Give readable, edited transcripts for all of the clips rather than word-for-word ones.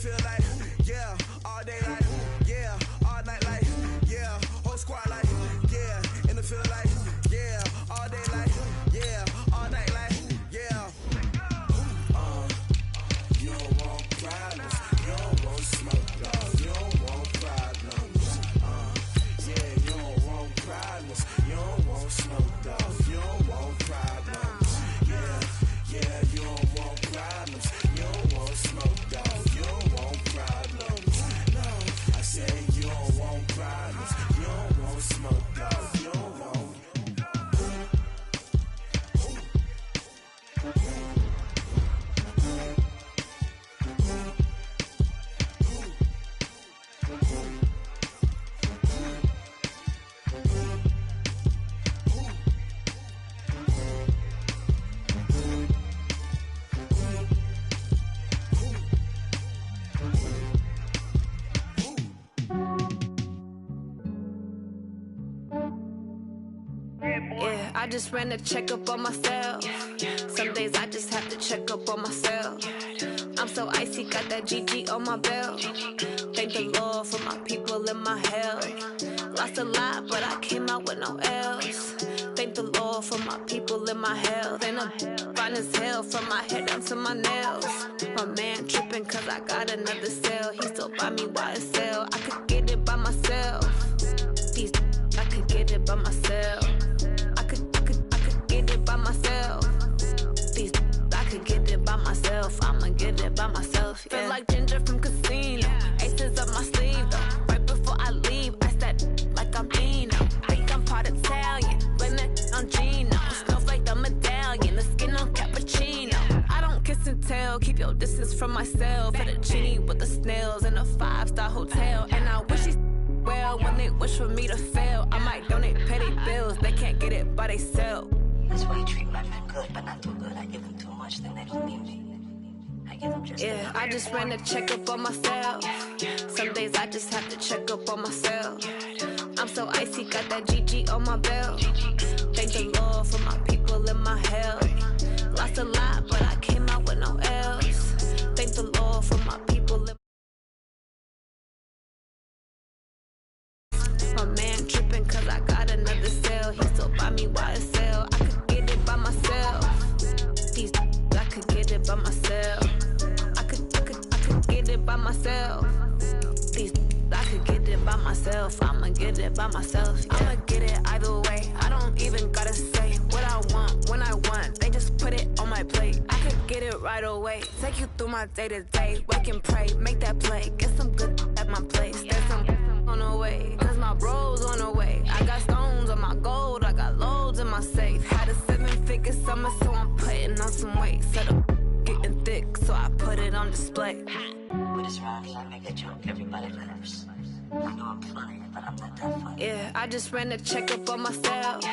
feel like, yeah, all day like, yeah, all night like, yeah, whole squad like, yeah, in the field like, yeah, all day like, yeah, all night like, yeah. You don't want problems, you don't want smoke, dog, you don't want problems. Yeah, you don't want problems, you don't want smoke, dog, you don't want problems. Yeah, you don't want problems, you don't want smoke, dog, you don't want problems. No, I said you don't want problems, you don't want smoke, dog, you don't want. Yeah, I just ran a checkup on myself. Some days I just have to check up on myself. I'm so icy, got that GG on my belt. Thank the Lord for my people and my health. Lost a lot, but I came out with no L's. Thank the Lord for my people and my health. And I'm fine as hell from my head down to my nails. My man tripping cause I got another cell. He still buy me YSL. I could get it by myself. These I could get it by myself. I could get it by myself. These I could get it by myself. I'ma get it by myself. Yeah. Feel like Ginger from Casino. Aces up my sleeve though. Right before I leave, I said like I'm Dino. Think I'm part Italian, blame that on Gino. Snowflake the medallion, the skin on cappuccino. I don't kiss and tell, keep your distance from myself. At a genie with the snails in a 5-star hotel. And I wish he well when they wish for me to fail. I might donate petty bills, they can't get it by they self. That's why you treat my friend good, but not too good. I give them too much, then they don't need me. I give them just yeah, I just ran a checkup on myself. Some days I just have to check up on myself. I'm so icy, got that GG on my belt. Thank the Lord for my people and my health. Lost a lot, but I came out with no L's. Thank the Lord for my people and my man tripping cause I got another cell. He still buy me YSL. I could get it by myself. These I could get it by myself. I could get it by myself. These I could get it by myself. I'ma get it by myself. Yeah. I'ma get it either way. I don't even gotta say what I want when I want. They just put it on my plate. I could get it right away. Take you through my day to day. Wake and pray, make that play. Get some good at my place. There's some on the way, cause my bro's on the way. I got stones on my gold, I got loads in my safe. Had a 7-figure summer, so I'm putting on some weight. Set up getting thick, so I put it on display. With this round here, I make a joke, everybody laughs. I know I'm funny, but I'm not that funny. Yeah, I just ran a checkup on myself.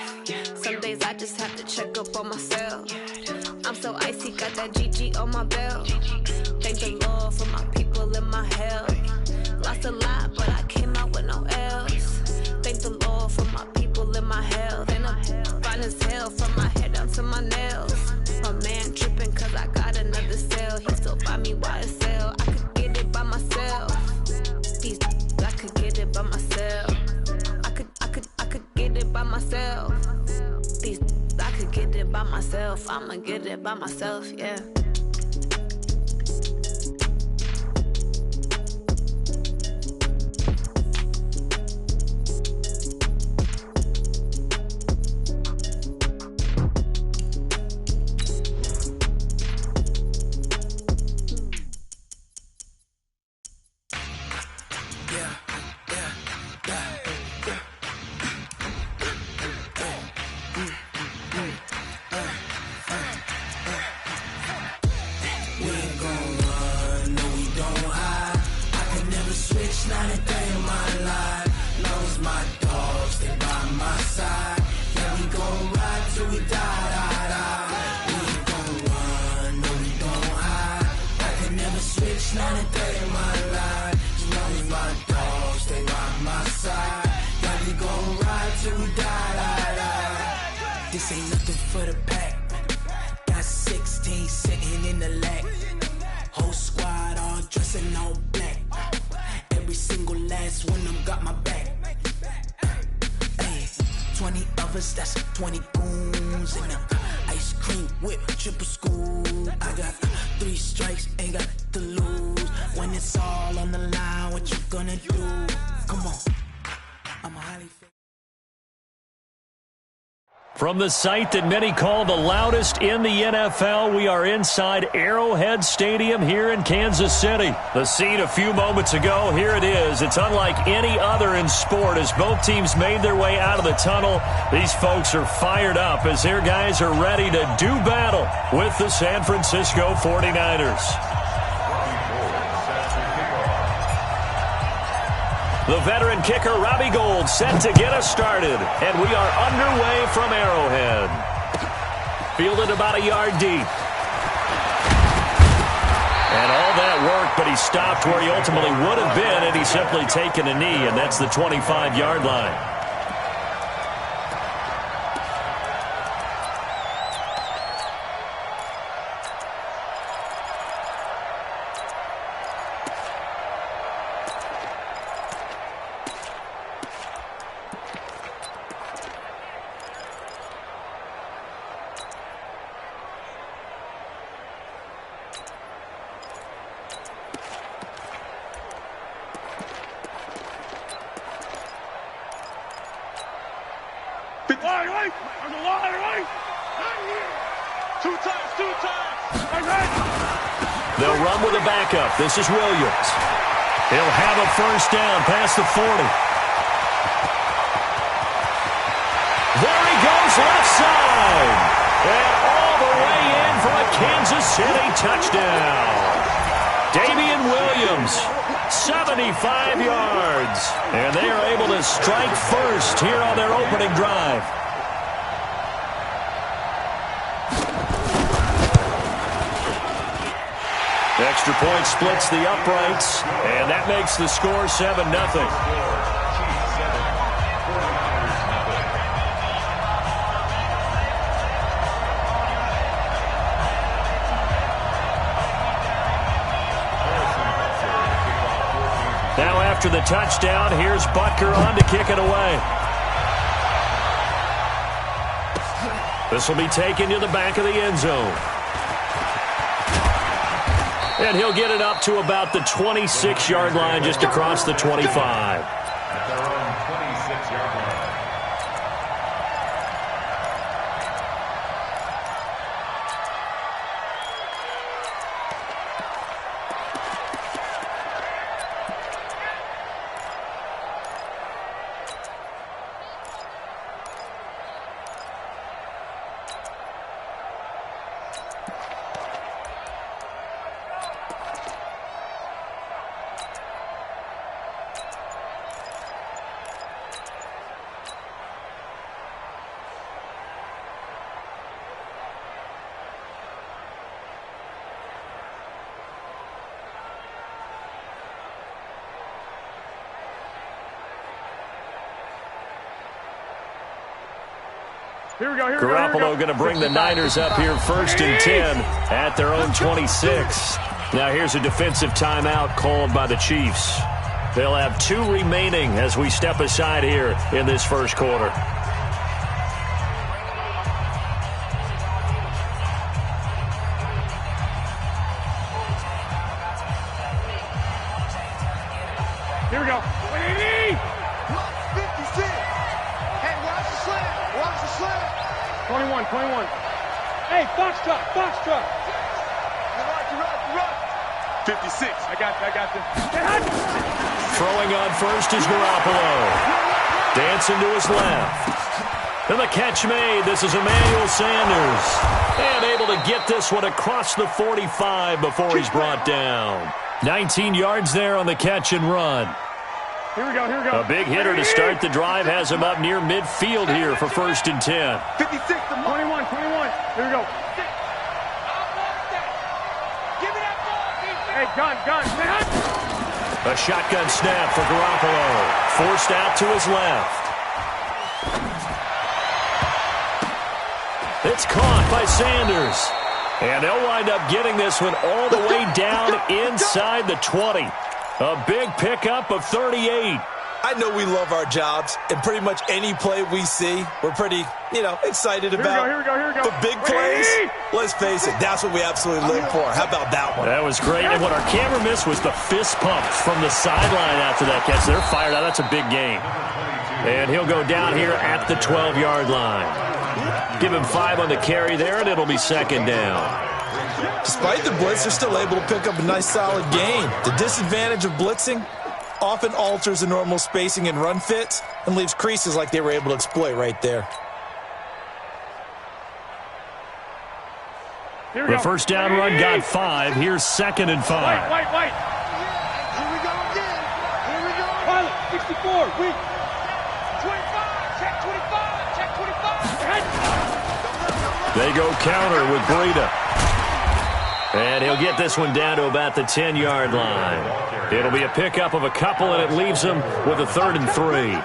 Some days I just have to check up on myself. I'm so icy, got that GG on my belt. Thank the Lord for my people and my health. Lost a lot, but I came out with no L's. Thank the Lord for my people and my health. And I'm fine as hell from my head down to my nails. My man tripping cause I got another cell. He still buy me YSL. I could get it by myself. These I could get it by myself. I could get it by myself. These I could get it by myself. I'ma get it by myself, yeah. Not a day in my life. Knows my dogs, they by my side. Yeah, we gon' ride till we die. We ain't gon' run, no we don't hide. I can never switch, not a day in my life. Knows my dogs, they by my side. Yeah, we gon' ride till we die. This ain't nothing for the pack. Got 16 sitting in the lag. Whole squad all dressing all dollars, that's 20 goons. And ice cream whip, triple scoop. I got 3 strikes, ain't got to lose. When it's all on the line, what you gonna do? Come on, I'm a highly... From the site that many call the loudest in the NFL, we are inside Arrowhead Stadium here in Kansas City. The scene a few moments ago, here it is. It's unlike any other in sport as both teams made their way out of the tunnel. These folks are fired up as their guys are ready to do battle with the San Francisco 49ers. The veteran kicker, Robbie Gould, set to get us started. And we are underway from Arrowhead. Fielded about a yard deep. And all that work, but he stopped where he ultimately would have been had he simply taken a knee, and that's the 25-yard line. They'll run with a backup. This is Williams. He'll have a first down past the 40. There he goes left side. And all the way in for a Kansas City touchdown. Damian Williams, 75 yards. And they are able to strike first here on their opening drive. Extra point splits the uprights, and that makes the score 7-0. Now after the touchdown, here's Butker on to kick it away. This will be taken to the back of the end zone. And he'll get it up to about the 26-yard line, just across the 25. At their own 26-yard line. Garoppolo going to bring the Niners up here 1st and 10 at their own 26. Now here's a defensive timeout called by the Chiefs. They'll have 2 remaining as we step aside here in this first quarter. Here we go. 21. Hey, box truck. You're right. 56. I got this. Throwing on first is Garoppolo. Dancing to his left. And the catch made. This is Emmanuel Sanders. And able to get this one across the 45 before he's brought down. 19 yards there on the catch and run. Here we go. A big hitter to start the drive has him up near midfield here for 1st and 10. 56 to 21. Here we go. Give me that ball, hey, gun. A shotgun snap for Garoppolo. Forced out to his left. It's caught by Sanders. And they'll wind up getting this one all the way down inside the 20. A big pickup of 38. I know we love our jobs, and pretty much any play we see, we're pretty, excited about. Here we go. The big plays, let's face it, that's what we absolutely live for. How about that one? That was great. And what our camera missed was the fist pump from the sideline after that catch. They're fired out. That's a big game. And he'll go down here at the 12-yard line. Give him 5 on the carry there, and it'll be second down. Despite the blitz, they're still able to pick up a nice, solid gain. The disadvantage of blitzing often alters the normal spacing and run fits and leaves creases like they were able to exploit right there. The first down run got 5. Here's 2nd and 5. Wait. Here we go again. Here we go. Pilot, 64, weak. 25, check 25, check 25. They go counter with Breida. And he'll get this one down to about the 10-yard line. It'll be a pickup of a couple, and it leaves them with a 3rd and 3.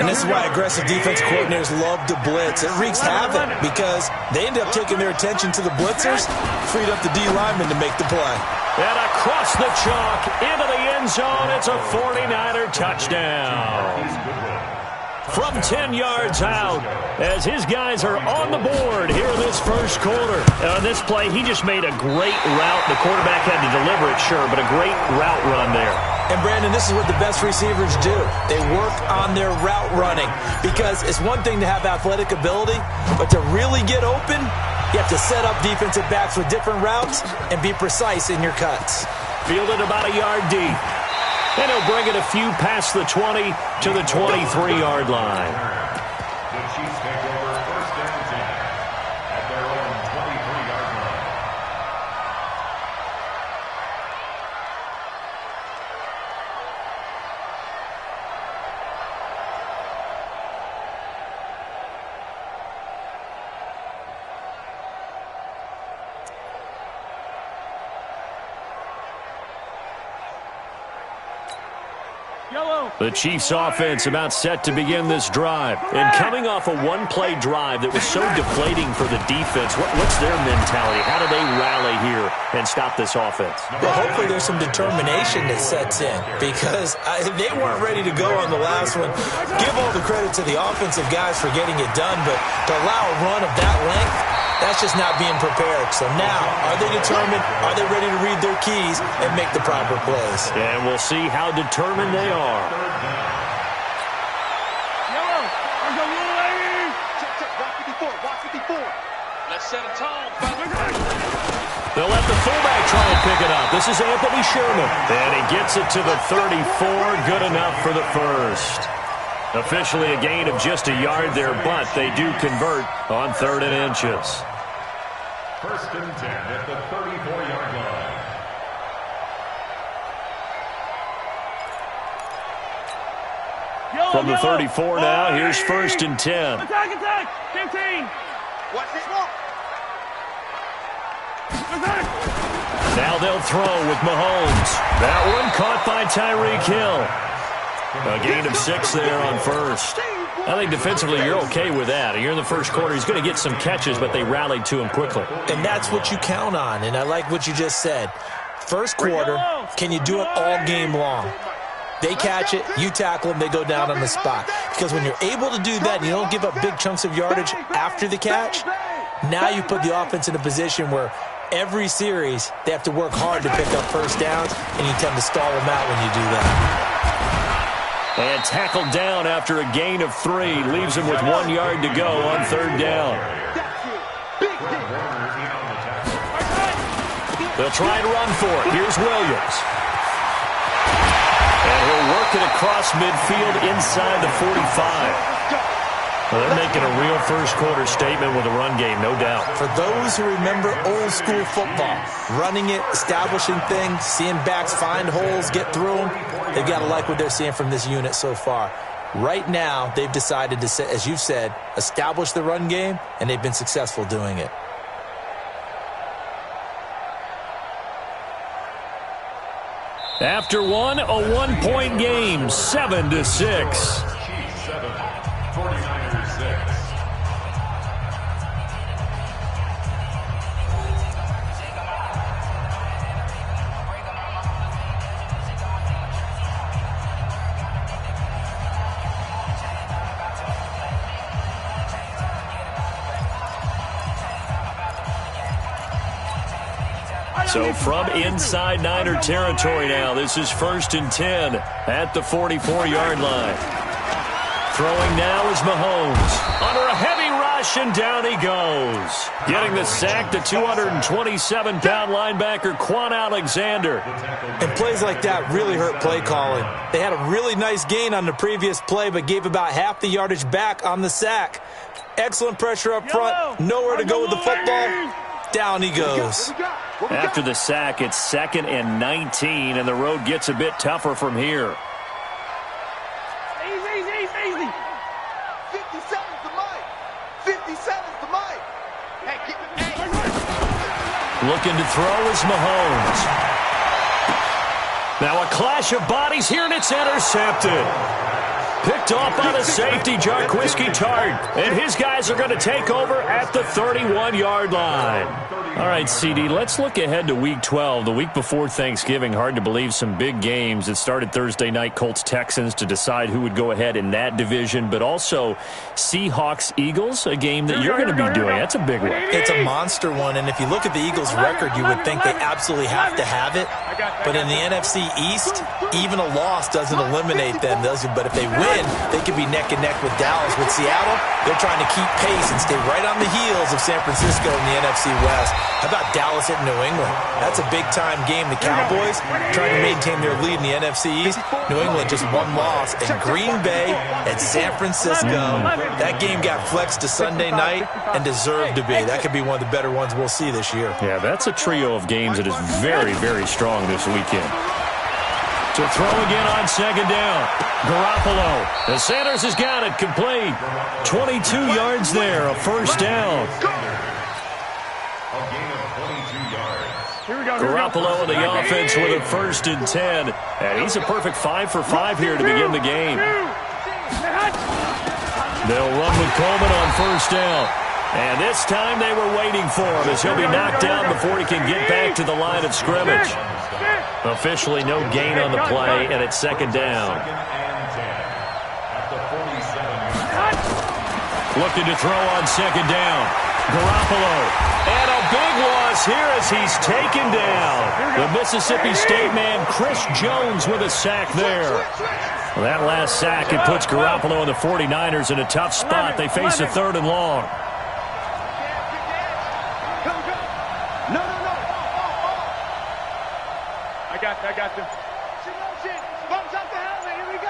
And this is why aggressive defense coordinators love to blitz. It wreaks havoc because they end up taking their attention to the blitzers, freed up the D lineman to make the play. And across the chalk, into the end zone, it's a 49er touchdown. From 10 yards out, as his guys are on the board here in this first quarter. On this play, he just made a great route. The quarterback had to deliver it, sure, but a great route run there. And, Brandon, this is what the best receivers do. They work on their route running because it's one thing to have athletic ability, but to really get open, you have to set up defensive backs with different routes and be precise in your cuts. Fielded about a yard deep. And he'll bring it a few past the 20 to the 23-yard line. The Chiefs take over 1st and 10 at their own 23-yard line. The Chiefs offense about set to begin this drive. And coming off a one-play drive that was so deflating for the defense, what's their mentality? How do they rally here and stop this offense? Well, hopefully there's some determination that sets in because they weren't ready to go on the last one. Give all the credit to the offensive guys for getting it done, but to allow a run of that length, that's just not being prepared. So now, are they determined? Are they ready to read their keys and make the proper plays? And we'll see how determined they are. Yellow, there's a little lady. Check, watch 54. Let's set a tone, fellas. They'll let the fullback try and pick it up. This is Anthony Sherman. And he gets it to the 34. Good enough for the first. Officially a gain of just a yard there, but they do convert on 3rd and inches. 1st and 10 at the 34-yard line. From the 34 now, here's 1st and 10. Attack, 15. Watch this one. Now they'll throw with Mahomes. That one caught by Tyreek Hill. A gain of 6 there on 1st. I think defensively you're okay with that. You're in the first quarter. He's going to get some catches, but they rallied to him quickly. And that's what you count on, and I like what you just said. First quarter, can you do it all game long? They catch it, you tackle them, they go down on the spot. Because when you're able to do that and you don't give up big chunks of yardage after the catch, now you put the offense in a position where every series they have to work hard to pick up first downs, and you tend to stall them out when you do that. And tackled down after a gain of 3. Leaves him with 1 yard to go on 3rd down. They'll try and run for it. Here's Williams. And he'll work it across midfield inside the 45. Well, they're making a real first quarter statement with a run game, no doubt. For those who remember old school football, running it, establishing things, seeing backs find holes, get through them, they've got to like what they're seeing from this unit so far. Right now, they've decided to, as you've said, establish the run game, and they've been successful doing it. After one, a 1-point game, 7-6. 49ers 6. So from inside Niner territory now, this is 1st and 10 at the 44-yard line. Throwing now is Mahomes. Under a heavy rush, and down he goes. Getting the sack, the 227-pound linebacker, Quan Alexander. And plays like that really hurt play calling. They had a really nice gain on the previous play, but gave about half the yardage back on the sack. Excellent pressure up front. Nowhere to go with the football. Down he goes. After the sack, it's 2nd and 19, and the road gets a bit tougher from here. Easy. 57's the mic. 57's the mic. Looking to throw is Mahomes. Now a clash of bodies here, and it's intercepted. Picked off by the safety, Jarquiski Tart. And his guys are going to take over at the 31-yard line. All right, CD, let's look ahead to Week 12, the week before Thanksgiving. Hard to believe some big games. It started Thursday night, Colts-Texans, to decide who would go ahead in that division, but also Seahawks-Eagles, a game that you're going to be doing. That's a big one. It's a monster one, and if you look at the Eagles' record, you would think they absolutely have to have it. But in the NFC East, even a loss doesn't eliminate them, does it? But if they win, they could be neck and neck with Dallas. With Seattle, they're trying to keep pace and stay right on the heels of San Francisco in the NFC West. How about Dallas at New England? That's a big-time game. The Cowboys trying to maintain their lead in the NFC East. New England just one loss. And Green Bay at San Francisco. That game got flexed to Sunday night and deserved to be. That could be one of the better ones we'll see this year. Yeah, that's a trio of games that is very, very strong this weekend. To throw again on 2nd down. Garoppolo. The Sanders has got it. Complete. 22 yards there. A 1st down. Garoppolo in the offense with a 1st and 10. And he's a perfect 5 for 5 here to begin the game. They'll run with Coleman on 1st down. And this time they were waiting for him as he'll be knocked down before he can get back to the line of scrimmage. Officially no gain on the play, and it's 2nd down. Looking to throw on 2nd down. Garoppolo. And a big loss here as he's taken down. The Mississippi State man, Chris Jones, with a sack there. Well, that last sack, it puts Garoppolo and the 49ers in a tough spot. They face a 3rd and long. I got them. Bumps up the helmet. Here we go.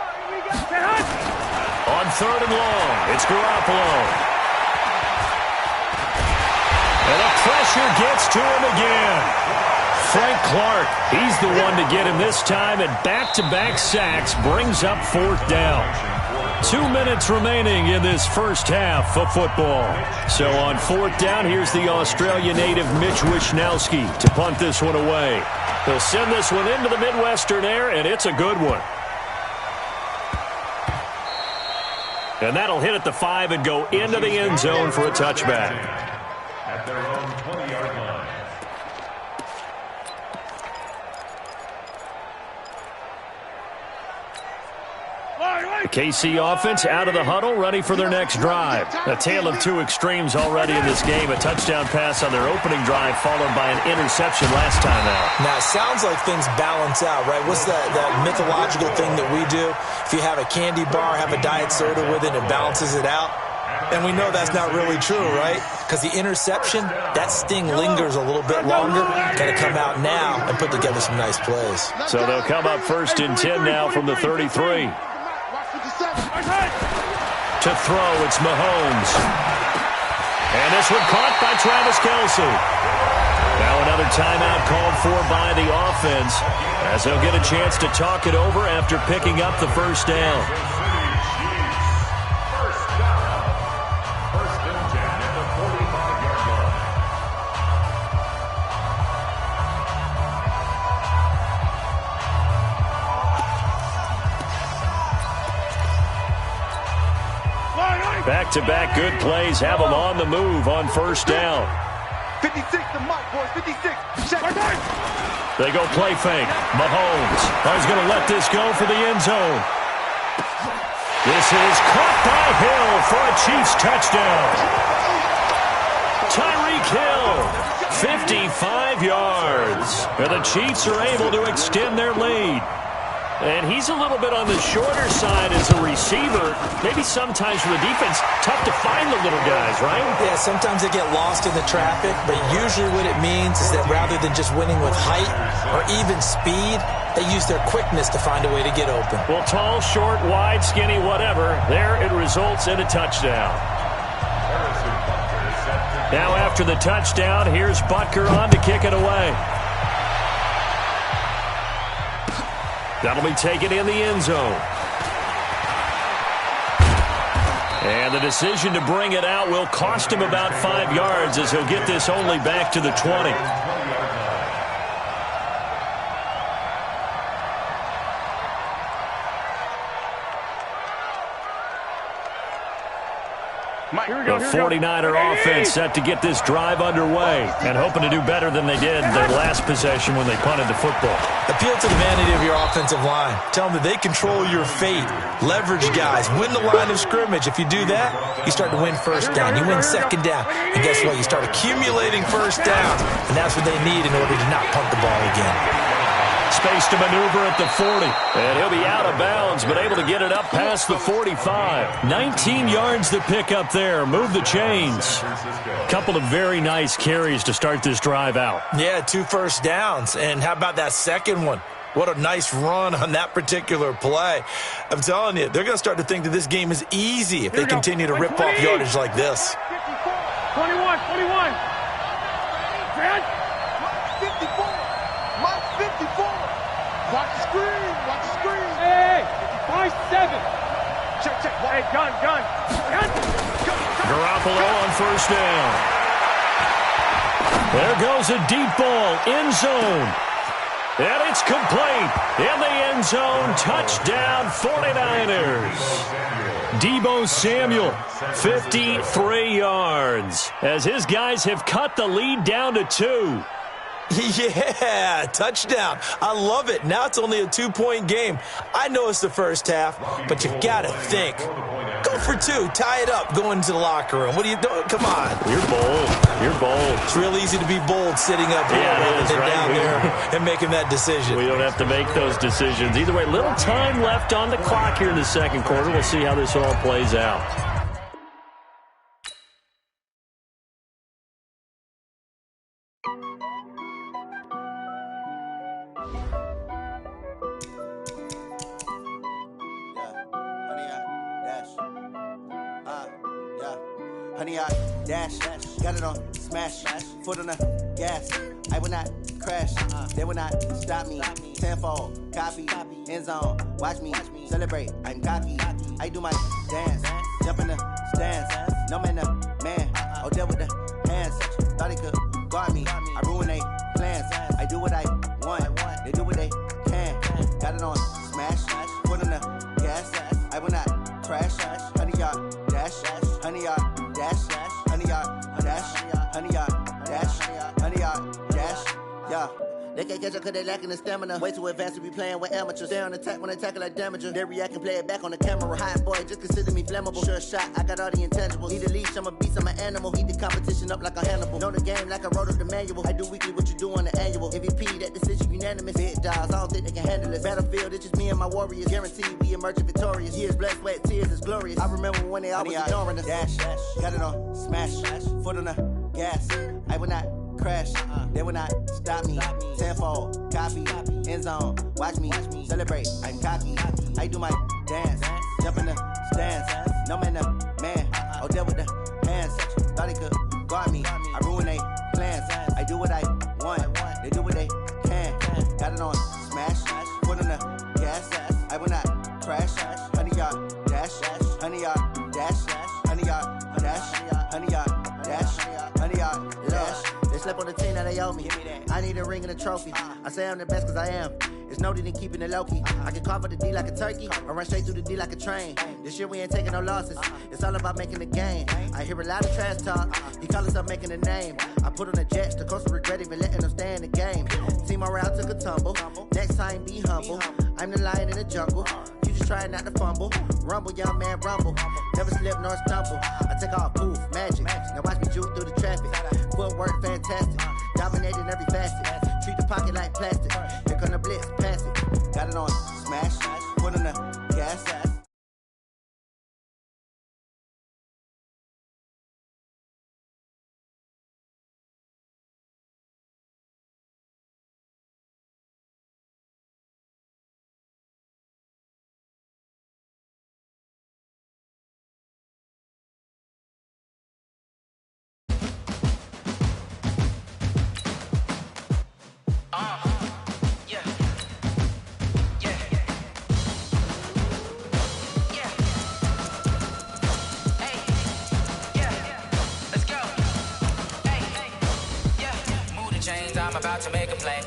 On 3rd and long, it's Garoppolo. And the pressure gets to him again. Frank Clark, he's the one to get him this time, and back-to-back sacks brings up 4th down. 2 minutes remaining in this first half of football. So on 4th down, here's the Australia native Mitch Wishnowsky to punt this one away. He'll send this one into the Midwestern air, and it's a good one. And that'll hit at the 5 and go into the end zone for a touchback. At their own 20-yard line. The KC offense out of the huddle, ready for their next drive. A tale of two extremes already in this game. A touchdown pass on their opening drive, followed by an interception last time out. Now, it sounds like things balance out, right? What's that mythological thing that we do? If you have a candy bar, have a diet soda with it, it balances it out. And we know that's not really true, right? Because the interception, that sting lingers a little bit longer. Got to come out now and put together some nice plays. So they'll come up 1st and 10 now from the 33. To throw, it's Mahomes. And this one caught by Travis Kelce. Now another timeout called for by the offense, as they'll get a chance to talk it over after picking up the 1st down. Back-to-back good plays have them on the move on 1st down. 56 to Mike, boys. 56. Check. They go play fake. Mahomes is going to let this go for the end zone. This is caught by Hill for a Chiefs touchdown. Tyreek Hill 55 yards. And the Chiefs are able to extend their lead. And he's a little bit on the shorter side as a receiver. Maybe sometimes for the defense, tough to find the little guys, right? Yeah, sometimes they get lost in the traffic, but usually what it means is that rather than just winning with height or even speed, they use their quickness to find a way to get open. Well, tall, short, wide, skinny, whatever, there it results in a touchdown. Now after the touchdown, here's Butker on to kick it away. That'll be taken in the end zone. And the decision to bring it out will cost him about 5 yards as he'll get this only back to the 20. The 49er offense set to get this drive underway and hoping to do better than they did their last possession when they punted the football. Appeal to the vanity of your offensive line. Tell them that they control your fate. Leverage guys. Win the line of scrimmage. If you do that, you start to win first down. You win second down. And guess what? You start accumulating first downs. And that's what they need in order to not punt the ball again. Space to maneuver at the 40. And he'll be out of bounds, but able to get it up past the 45. 19 yards to pick up there. Move the chains. Couple of very nice carries to start this drive out. Yeah, 2 first downs. And how about that second one? What a nice run on that particular play. I'm telling you, they're going to start to think that this game is easy if they continue to rip off yardage like this. 21. 54. Mike 54. Watch the screen. Hey, 5-7. Check. Hey, gun. Garoppolo on first down. There goes a deep ball, end zone. And it's complete. In the end zone, touchdown 49ers. Deebo Samuel, 53 yards, as his guys have cut the lead down to 2. Yeah, touchdown. I love it. Now it's only a 2-point game. I know it's the first half, but you've got to think. Go for 2. Tie it up. Go into the locker room. What are you doing? Come on. You're bold. It's real easy to be bold sitting up here rather than down there and making that decision. We don't have to make those decisions. Either way, little time left on the clock here in the second quarter. We'll see how this all plays out. Honey, I dash, got it on smash, foot on the gas. I will not crash, they will not stop me. Tenfold, copy, end zone, watch me celebrate. I'm cocky, I do my dance, jump in the stands. No man, oh, deal with the hands. Thought he could guard me, I ruin they plans. I do what I want, they do what they can. Got it on smash, foot on the gas. I will not crash, honey, y'all dash, honey, y'all. Honey yard, dash, yeah. They can't catch up cause they lacking the stamina. Way too advanced to be playing with amateurs. They on attack when they tackle like damager. They react and play it back on the camera. Hot boy, just consider me flammable. Sure shot, I got all the intangibles. Need a leash, I'm a beast, I'm an animal. Heat the competition up like a Hannibal. Know the game like I wrote up the manual. I do weekly what you do on the annual. MVP, that decision unanimous. Big dogs, I don't think they can handle it. Battlefield, it's just me and my warriors. Guaranteed we emerging victorious. Years, blood, sweat, tears, it's glorious. I remember when they always ignoring us. Dash, got it on smash, foot on the gas. I will not crash, they will not stop me. Tenfold, copy, end zone, watch me celebrate. I'm cocky, I do my dance, jump in the stands. No man, oh, deal with the hands. Thought he could guard me, I ruin they plans. I do what I want, they do what they can. Got it on smash, foot on the gas. I will not crash, honey yard dash, honey yard dash, honey yard dash, honey yard dash, honey yard dash. They slept on the team that they owe me. I need a ring and a trophy. I say I'm the best cause I am. It's no need in keeping it low-key. I can carve up the D like a turkey or run straight through the D like a train. This year we ain't taking no losses. It's all about making the game. I hear a lot of trash talk. He call us up making a name. I put on the Jets. The coach will regret even letting them stay in the game. Team morale took a tumble. Next time be humble. I'm the lion in the jungle. You just try not to fumble. Rumble, young man, rumble. Never slip nor stumble. I take off, poof, magic. Now watch me juke through the traffic. Footwork, fantastic. Dominating every facet. Treat the pocket like plastic. Here come the blitz, pass it. Got it on, smash. Put on the gas. I'm about to make a play.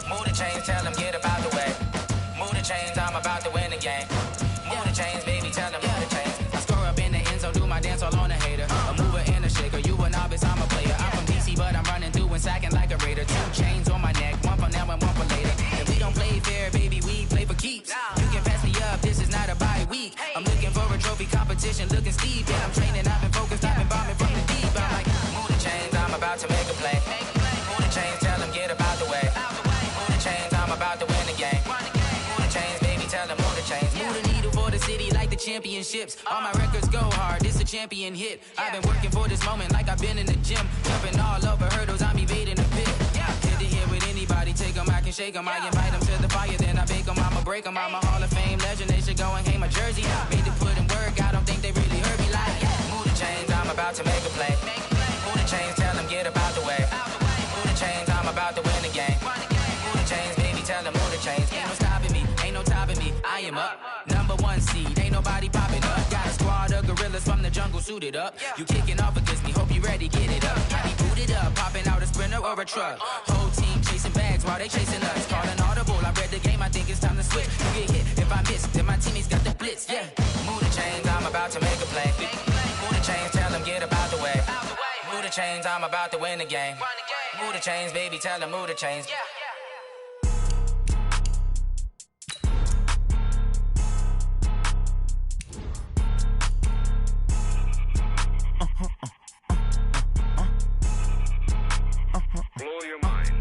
Move the chains, tell them get about the way. Move the chains, I'm about to win the game. Move the chains, baby, tell them move the chains. I score up in the end zone, do my dance all on a hater. A mover and a shaker, you a novice, I'm a player. I'm from DC, but I'm running through and sacking like a raider. 2 chains on my neck, one for now and one for later. If we don't play fair, baby, we play for keeps. You can pass me up, this is not a bye week. I'm looking for a trophy competition, looking steep. Yeah, I'm training, I've been focused, I've been bombing from the deep. I'm like, move the chains, I'm about to make a play. Move the chains, tell them get about the way. Move the chains, I'm about to win the game. Move the chains, baby, tell them move the chains. Move the needle for the city like the championships. All my records go hard, this a champion hit. I've been working for this moment like I've been in the gym. Jumping all over hurdles, I'm evading the pit. Hit the hit with anybody, take them, I can shake them. I invite them to the fire, then I bake them, I'ma break them. I'm a Hall of Fame legend, they should go and hang my jersey. Made to put in work, I don't think they really heard me like, move the chains, I'm about to make a play. Move the chains, tell them get about the way. Move the chains, I'm about to win the game. Move the chains, baby, tell them move the chains. Ain't no stopping me, ain't no topping me, I am up. Number 1 seed, ain't nobody popping up. Got a squad of gorillas from the jungle suited up. You kicking off against me, hope you ready, get it up. I be booted up, popping out a sprinter or a truck. Whole team chasing bags while they chasing us. Calling audible, I read the game, I think it's time to switch. You get hit, if I miss, then my teammates got the blitz, yeah. Move the chains, I'm about to make a play. Move the chains, tell them get about the way. Move the chains, I'm about to win the game. Move the chains, baby, tell them move the chains. Blow your mind.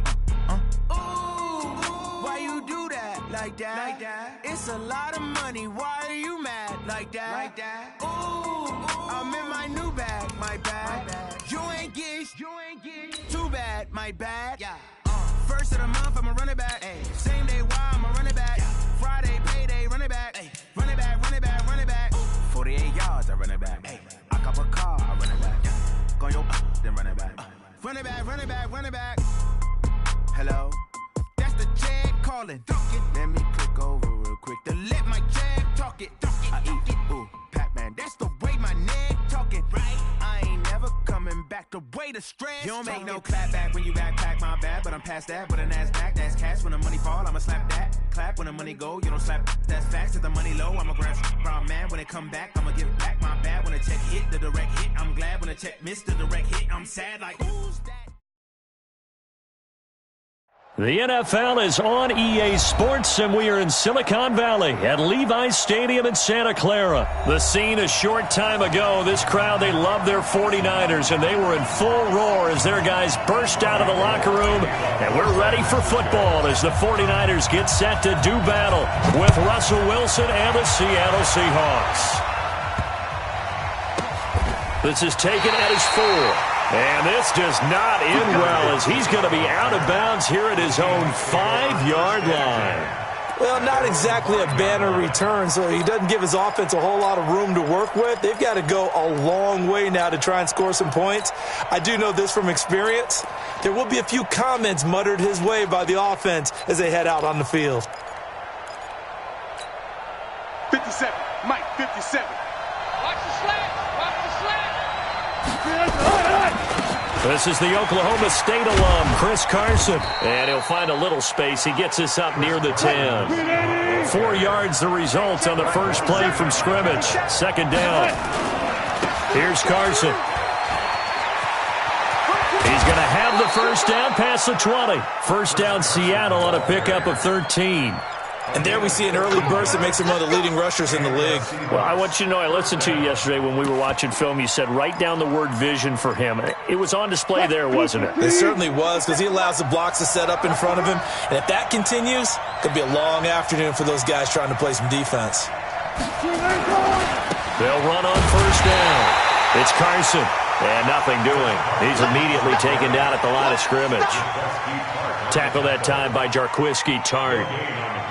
Why you do that? Like that? It's a lot of money. Why are you mad? Like that? Ooh, I'm in my new bag. My bad. You ain't get too bad. My bad. Yeah. First of the month, I'ma run it back. Same day, why I'ma run it back. Friday, payday, run it back. Run it back, run it back, run it back. 48 yards, I run it back. I cop a car, I run it back. Go your then run it back. Run it back, run it back, run it back. Hello? That's the jag calling. Let me click over real quick to let my jag talk it. I eat it, ooh, Pac-Man. That's the way my neck talking. Right? I ain't never coming back the way the stress. You don't make no clap back when you backpack, my bad. But I'm past that, but an ass back, that's cash. When the money fall, I'ma slap that. Clap when the money go, you don't slap. That's facts. If the money low, I'ma grab brown man. When it come back, I'ma give back my bad. When the check hit, the direct hit. I'm glad when the check missed the direct hit. I'm sad like, who's that? The NFL is on EA Sports, and we are in Silicon Valley at Levi's Stadium in Santa Clara. The scene a short time ago, this crowd, they love their 49ers, and they were in full roar as their guys burst out of the locker room. And we're ready for football as the 49ers get set to do battle with Russell Wilson and the Seattle Seahawks. This is taken at his 4. And this does not end well as he's going to be out of bounds here at his own 5-yard line. Well, not exactly a banner return, so he doesn't give his offense a whole lot of room to work with. They've got to go a long way now to try and score some points. I do know this from experience. There will be a few comments muttered his way by the offense as they head out on the field. 57, Mike, 57. Watch the slant. Watch the slant. This is the Oklahoma State alum, Chris Carson. And he'll find a little space. He gets us up near the 10. 4 yards the result on the first play from scrimmage. Second down. Here's Carson. He's going to have the first down past the 20. First down Seattle on a pickup of 13. And there we see an early burst that makes him one of the leading rushers in the league. Well, I want you to know, I listened to you yesterday when we were watching film. You said write down the word vision for him. It was on display there, wasn't it? It certainly was, because he allows the blocks to set up in front of him. And if that continues, it could be a long afternoon for those guys trying to play some defense. They'll run on first down. It's Carson. And nothing doing. He's immediately taken down at the line of scrimmage. Tackle that time by Jarquiski Tart.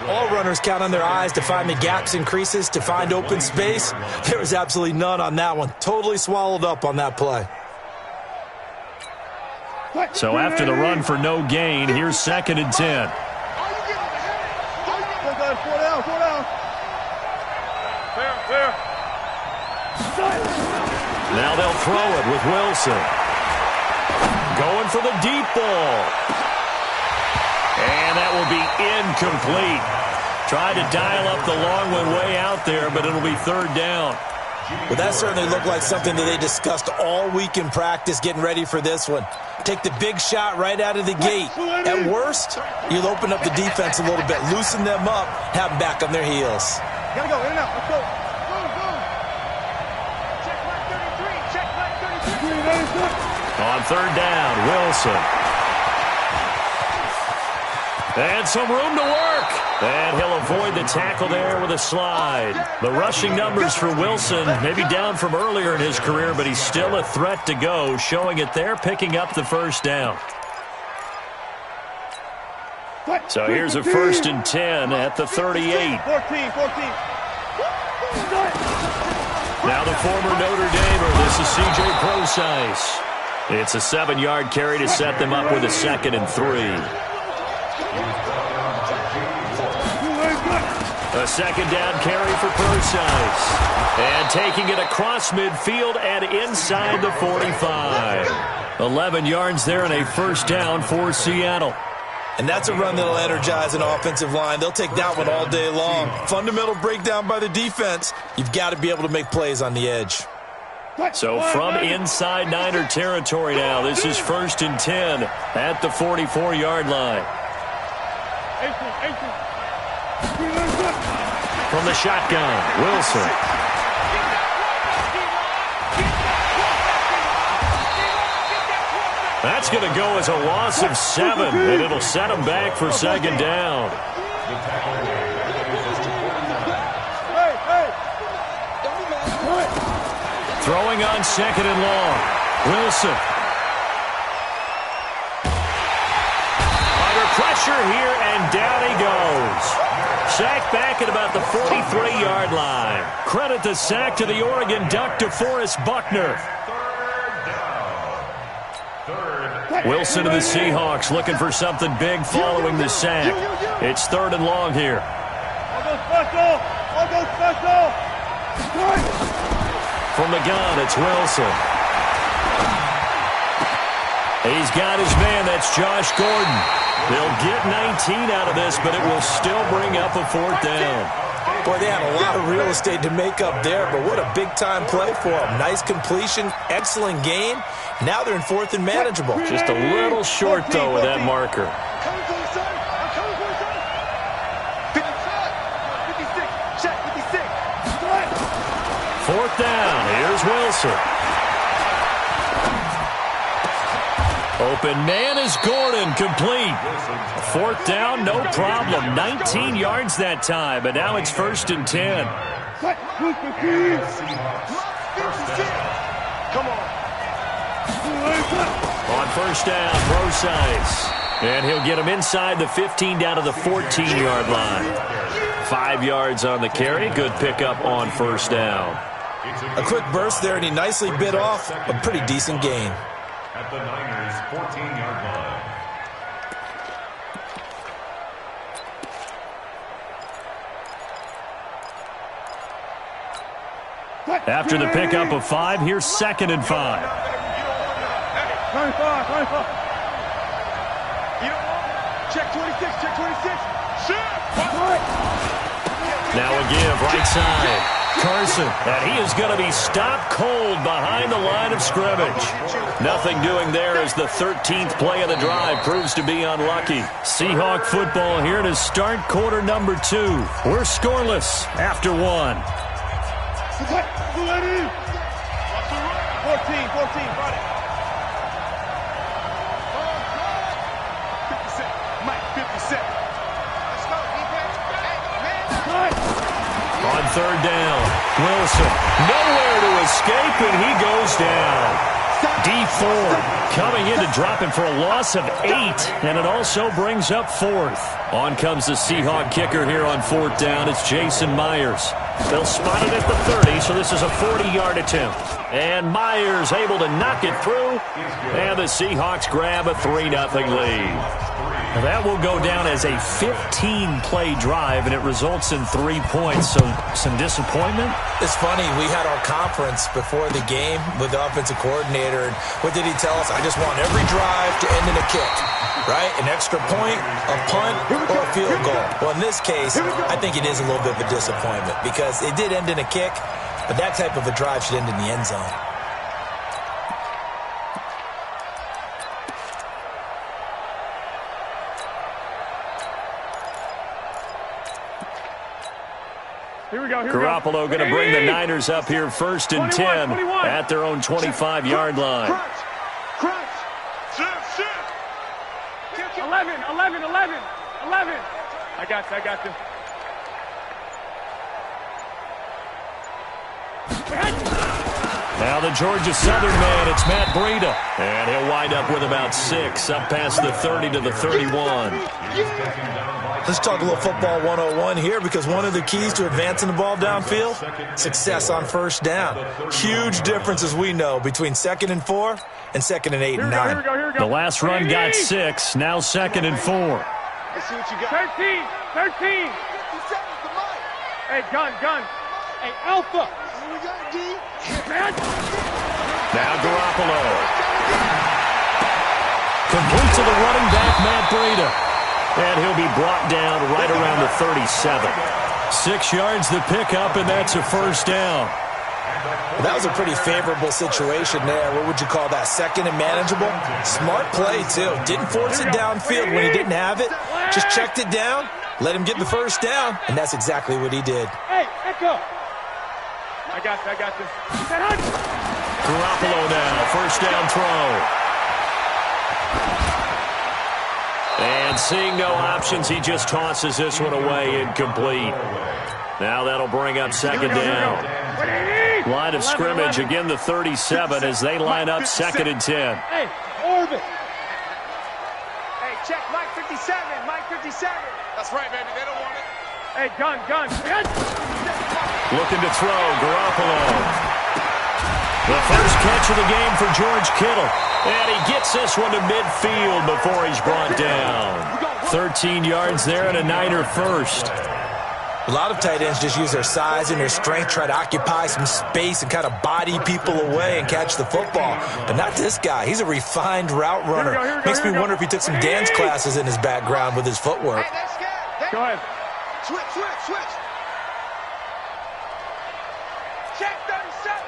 All runners count on their eyes to find the gaps and creases, to find open space. There was absolutely none on that one. Totally swallowed up on that play. So after the run for no gain, here's 2nd and 10. Now they'll throw it with Wilson. Going for the deep ball. And that will be incomplete. Tried to dial up the long one way out there, but it'll be 3rd down. Well, that certainly looked like something that they discussed all week in practice getting ready for this one. Take the big shot right out of the gate. At worst, you'll open up the defense a little bit, loosen them up, have them back on their heels. Gotta go, in and out, let's go. Check right 33. On 3rd down, Wilson. And some room to work. And he'll avoid the tackle there with a slide. The rushing numbers for Wilson maybe down from earlier in his career, but he's still a threat to go, showing it there, picking up the 1st down. So here's a 1st and 10 at the 38. 14. Now the former Notre Damer, this is C.J. Procise. It's a 7-yard carry to set them up with a 2nd and 3. A 2nd down carry for Procise. And taking it across midfield and inside the 45. 11 yards there and a 1st down for Seattle. And that's a run that'll energize an offensive line. They'll take that one all day long. Fundamental breakdown by the defense. You've got to be able to make plays on the edge. So from inside Niner territory now, this is 1st and 10 at the 44-yard line. From the shotgun, Wilson. That's going to go as a loss of 7, and it'll set them back for 2nd down. Throwing on 2nd and long. Wilson. Under pressure here, and down he goes. Sacked back at about the 43-yard line. Credit the sack to the Oregon Duck, DeForest Buckner. Wilson and the Seahawks looking for something big following the sack. It's 3rd and long here. From the gun, it's Wilson. He's got his man. That's Josh Gordon. They'll get 19 out of this, but it will still bring up a 4th down. Boy, they had a lot of real estate to make up there, but what a big-time play for them. Nice completion, excellent game. Now they're in 4th and manageable. Just a little short, though, with that marker. 4th down. Here's Wilson. Open man is Gordon, complete. 4th down, no problem. 19 yards that time, but now it's 1st and 10. Come on. On 1st down, Procise. And he'll get him inside the 15 down to the 14-yard line. 5 yards on the carry. Good pickup on 1st down. A quick burst there, and he nicely bit off a pretty decent gain. At the Niners' 14-yard line. After the pickup of 5, here's 2nd and 5. 25. Check 26, check 26. Shit! Now a give, right side. Carson, and he is going to be stopped cold behind the line of scrimmage. Nothing doing there as the 13th play of the drive proves to be unlucky. Seahawk football here to start quarter number 2. We're scoreless after 1. 14, got it. 50 cent, Mike, 50 cent. Let's go, defense. On third down, Wilson, nowhere to escape, and he goes down. D Ford coming in to drop him for a loss of 8, and it also brings up 4th. On comes the Seahawk kicker here on 4th down. It's Jason Myers. They'll spot it at the 30, so this is a 40-yard attempt. And Myers able to knock it through, and the Seahawks grab a 3-0 lead. That will go down as a 15-play drive, and it results in 3 points. So some disappointment? It's funny. We had our conference before the game with the offensive coordinator, and what did he tell us? I just want every drive to end in a kick, right? An extra point, a punt, or a field goal. Well, in this case, I think it is a little bit of a disappointment because it did end in a kick, but that type of a drive should end in the end zone. Garoppolo going to bring the Niners up here 1st and 10 at their own 25-yard line. Crunch. 11. I got you. Now the Georgia Southern man, it's Matt Breida. And he'll wind up with about 6, up past the 30 to the 31. Let's talk a little football 101 here, because one of the keys to advancing the ball downfield, success on first down. Huge difference, as we know, between 2nd and 4 and 2nd and 8 and 9. The last run got 6, now 2nd and 4. Let's see what you got. 13. Hey, gun. Hey, Alpha. Now Garoppolo. Complete to the running back, Matt Breida. And he'll be brought down right around the 37. 6 yards the pickup, and that's a 1st down. That was a pretty favorable situation there. What would you call that? 2nd and manageable? Smart play, too. Didn't force it downfield when he didn't have it. Just checked it down, let him get the 1st down, and that's exactly what he did. Hey, Echo. I got you. Garoppolo now, 1st down throw. And seeing no options, he just tosses this one away, incomplete. Now that'll bring up 2nd down. Line of scrimmage, again the 37 as they line up 2nd and 10. Hey, orbit. Hey, check Mike 57. That's right, baby. They don't want it. Hey, gun. Looking to throw, Garoppolo. The first catch of the game for George Kittle. And he gets this one to midfield before he's brought down. 13 yards there and a Niner first. A lot of tight ends just use their size and their strength, try to occupy some space and kind of body people away and catch the football. But not this guy. He's a refined route runner. Makes me wonder if he took some dance classes in his background with his footwork. Go ahead. Switch. Check 37.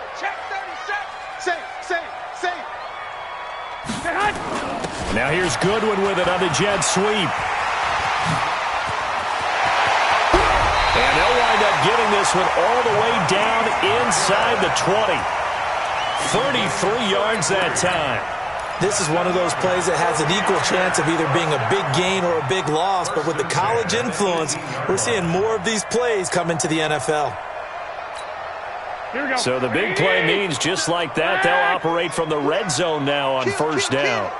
Safe. Now here's Goodwin with it on the jet sweep. And they'll wind up getting this one all the way down inside the 20. 33 yards that time. This is one of those plays that has an equal chance of either being a big gain or a big loss, but with the college influence, we're seeing more of these plays come into the NFL. So the big play means just like that, they'll operate from the red zone now on 1st down.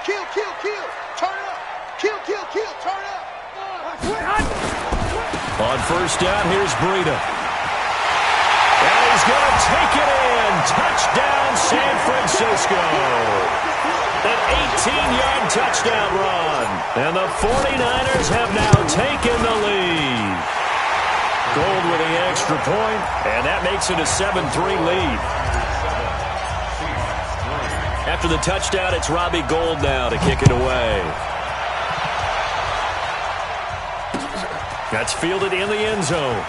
Kill. Turn up. Kill. Turn up. On 1st down, here's Breida. And he's going to take it in. Touchdown, San Francisco. An 18-yard touchdown run. And the 49ers have now taken the lead. Gold with the extra point, and that makes it a 7-3 lead. After the touchdown, it's Robbie Gould now to kick it away. That's fielded in the end zone.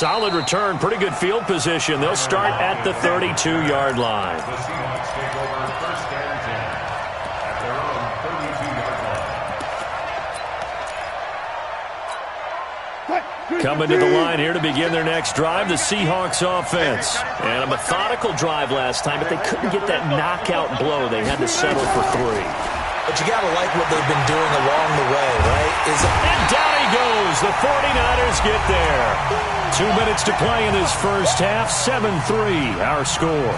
solid return, pretty good field position. They'll start at the 32-yard line. The Seahawks take over first and 10 at their own 32-yard line. Coming to the line here to begin their next drive, the Seahawks offense. And a methodical drive last time, but they couldn't get that knockout blow. They had to settle for 3. But you got to like what they've been doing along the way, right? And down he goes. The 49ers get there. 2 minutes to play in this first half. 7-3 our score.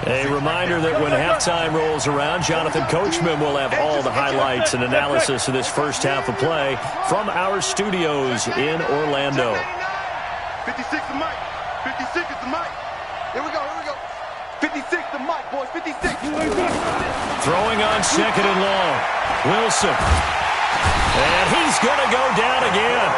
A reminder that when halftime rolls around, Jonathan Coachman will have all the highlights and analysis of this first half of play from our studios in Orlando. 56 the mic. 56 is the mic. Here we go, here we go. 56 the mic, boys. 56. Throwing on second and long. Wilson. And he's going to go down again.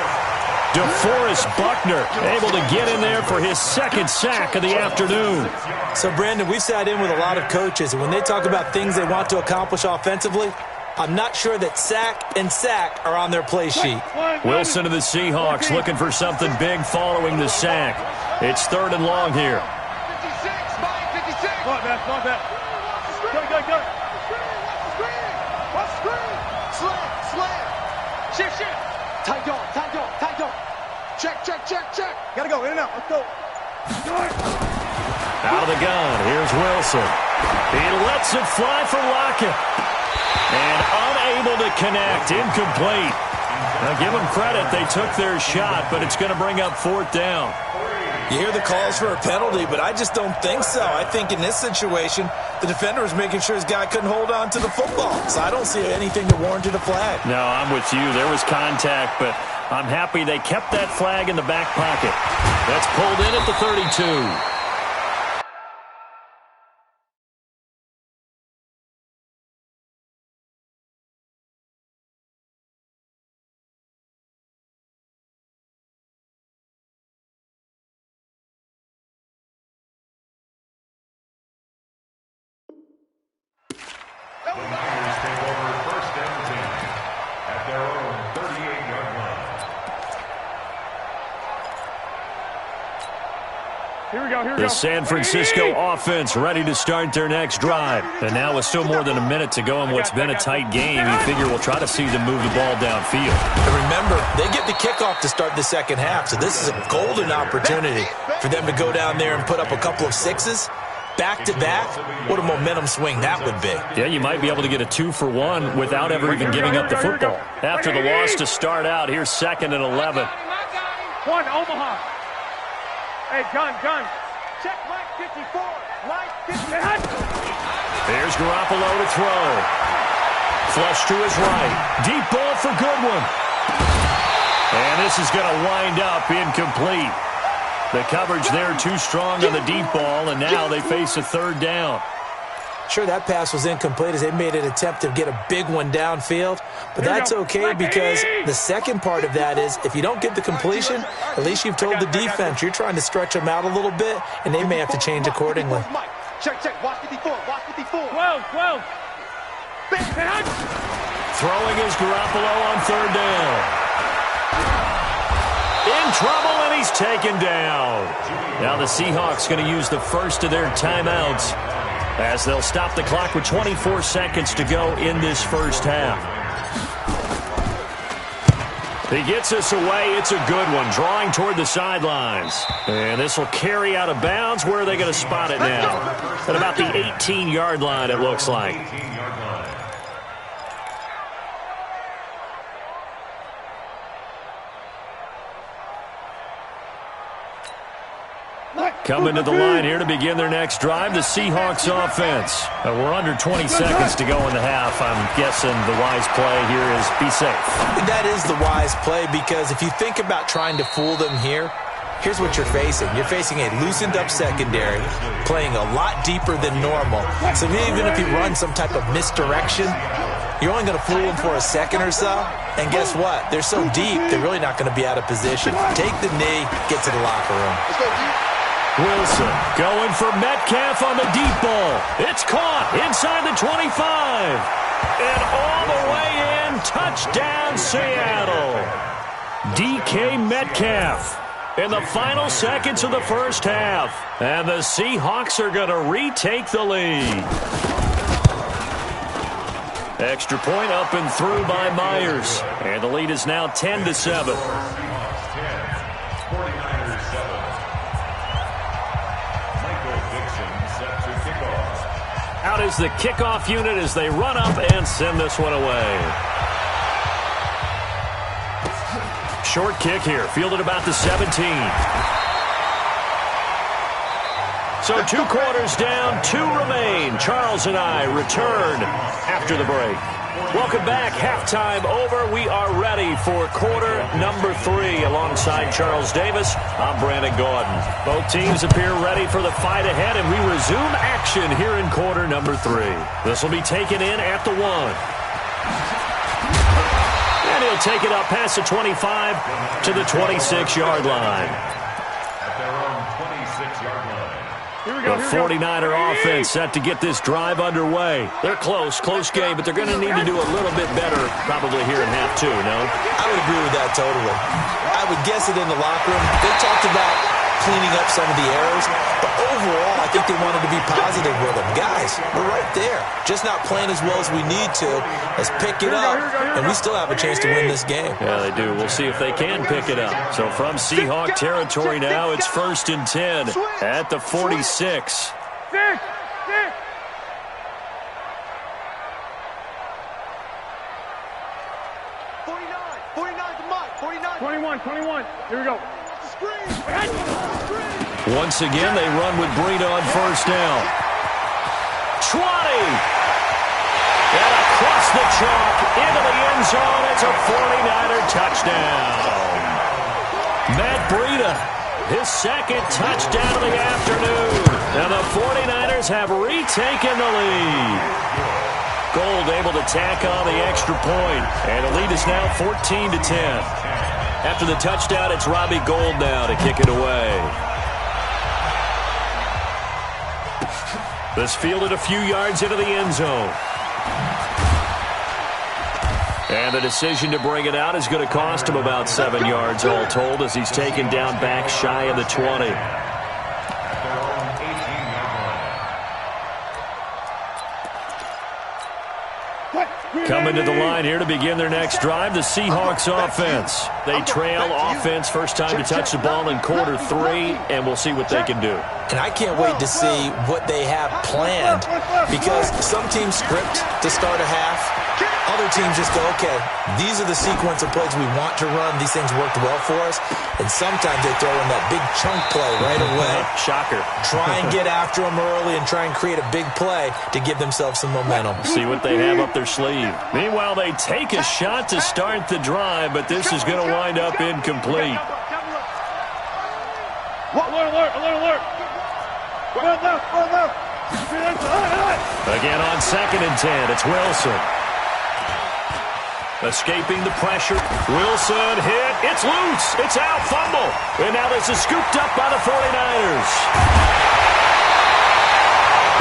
DeForest Buckner able to get in there for his second sack of the afternoon. So, Brandon, we've sat in with a lot of coaches, and when they talk about things they want to accomplish offensively, I'm not sure that sack and sack are on their play sheet. Wilson of the Seahawks looking for something big following the sack. It's third and long here. 56, Mike, 56. Go, go. Go. Watch the screen. Slam. Shift. Tight dog. Check. Gotta go, in and out. Let's go. Out of the gun, here's Wilson. He lets it fly for Lockett. And unable to connect, incomplete. Now give them credit, they took their shot, but it's going to bring up fourth down. You hear the calls for a penalty, but I just don't think so. I think in this situation, the defender was making sure his guy couldn't hold on to the football. So I don't see anything that warranted a flag. No, I'm with you. There was contact, but I'm happy they kept that flag in the back pocket. That's pulled in at the 32. The Niners take over first and 10 at their own 38-yard line. Here we go. The San Francisco offense ready to start their next drive. And now with still more than a minute to go in what's been a tight game, you figure we'll try to see them move the ball downfield. And remember, they get the kickoff to start the second half, so this is a golden opportunity for them to go down there and put up a couple of sixes. Back-to-back, what a momentum swing that would be. Yeah, you might be able to get a 2-for-1 without ever even giving up the football. After the loss to start out, here's second and 11. One, Omaha. Hey, gun. Check Mike 54. Mike 50. There's Garoppolo to throw. Flush to his right. Deep ball for Goodwin. And this is going to wind up incomplete. The coverage there too strong on the deep ball, and now they face a third down. Sure, that pass was incomplete as they made an attempt to get a big one downfield, but that's okay because the second part of that is if you don't get the completion, at least you've told the defense you're trying to stretch them out a little bit, and they may have to change accordingly. Check. Watch 54. 12. Throwing is Garoppolo on third down. In trouble, and he's taken down. Now the Seahawks going to use the first of their timeouts as they'll stop the clock with 24 seconds to go in this first half. He gets us away. It's a good one, drawing toward the sidelines. And this will carry out of bounds. Where are they going to spot it now? At about the 18-yard line, it looks like. Coming to the line here to begin their next drive, the Seahawks offense. We're under 20 seconds to go in the half. I'm guessing the wise play here is be safe. That is the wise play because if you think about trying to fool them here, here's what you're facing. You're facing a loosened up secondary, playing a lot deeper than normal. So even if you run some type of misdirection, you're only going to fool them for a second or so. And guess what? They're so deep, they're really not going to be out of position. Take the knee, get to the locker room. Let's go, G. Wilson going for Metcalf on the deep ball. It's caught inside the 25. And all the way in, touchdown Seattle. DK Metcalf in the final seconds of the first half. And the Seahawks are going to retake the lead. Extra point up and through by Myers. And the lead is now 10-7. Out is the kickoff unit as they run up and send this one away. Short kick here, fielded about the 17. So 2 quarters down, 2 remain. Charles and I return after the break. Welcome back. Halftime over. We are ready for quarter number 3. Alongside Charles Davis, I'm Brandon Gordon. Both teams appear ready for the fight ahead, and we resume action here in quarter number 3. This will be taken in at the 1. And he'll take it up past the 25 to the 26-yard line. At their own 26-yard line. The 49er offense set to get this drive underway. They're close game, but they're going to need to do a little bit better probably here in half 2, no? I would agree with that totally. I would guess it in the locker room. They talked about cleaning up some of the errors, but overall, I think they wanted to be positive with them. Guys, we're right there. Just not playing as well as we need to. Let's pick it up, and we still have a chance to win this game. Yeah, they do. We'll see if they can pick it up. So from Seahawk territory now, it's 1st and 10 at the 46. 21. Here we go. Once again, they run with Breida on 1st down. 20! And across the chalk into the end zone. It's a 49er touchdown. Matt Breida, his 2nd touchdown of the afternoon. And the 49ers have retaken the lead. Gold able to tack on the extra point. And the lead is now 14-10. After the touchdown, it's Robbie Gould now to kick it away. This fielded a few yards into the end zone. And the decision to bring it out is going to cost him about 7 yards all told as he's taken down back shy of the 20. Coming to the line here to begin their next drive, the Seahawks offense. They trail offense, first time to touch the ball in quarter 3, and we'll see what they can do. And I can't wait to see what they have planned, because some teams script to start a half. Other teams just go, okay, these are the sequence of plays we want to run. These things worked well for us. And sometimes they throw in that big chunk play right away. Shocker. Try and get after them early and try and create a big play to give themselves some momentum. See what they have up their sleeve. Meanwhile, they take a shot to start the drive, but this is going to wind up incomplete. Alert. Again on 2nd and 10, it's Wilson. Escaping the pressure. Wilson hit. It's loose. It's out. Fumble. And now this is scooped up by the 49ers.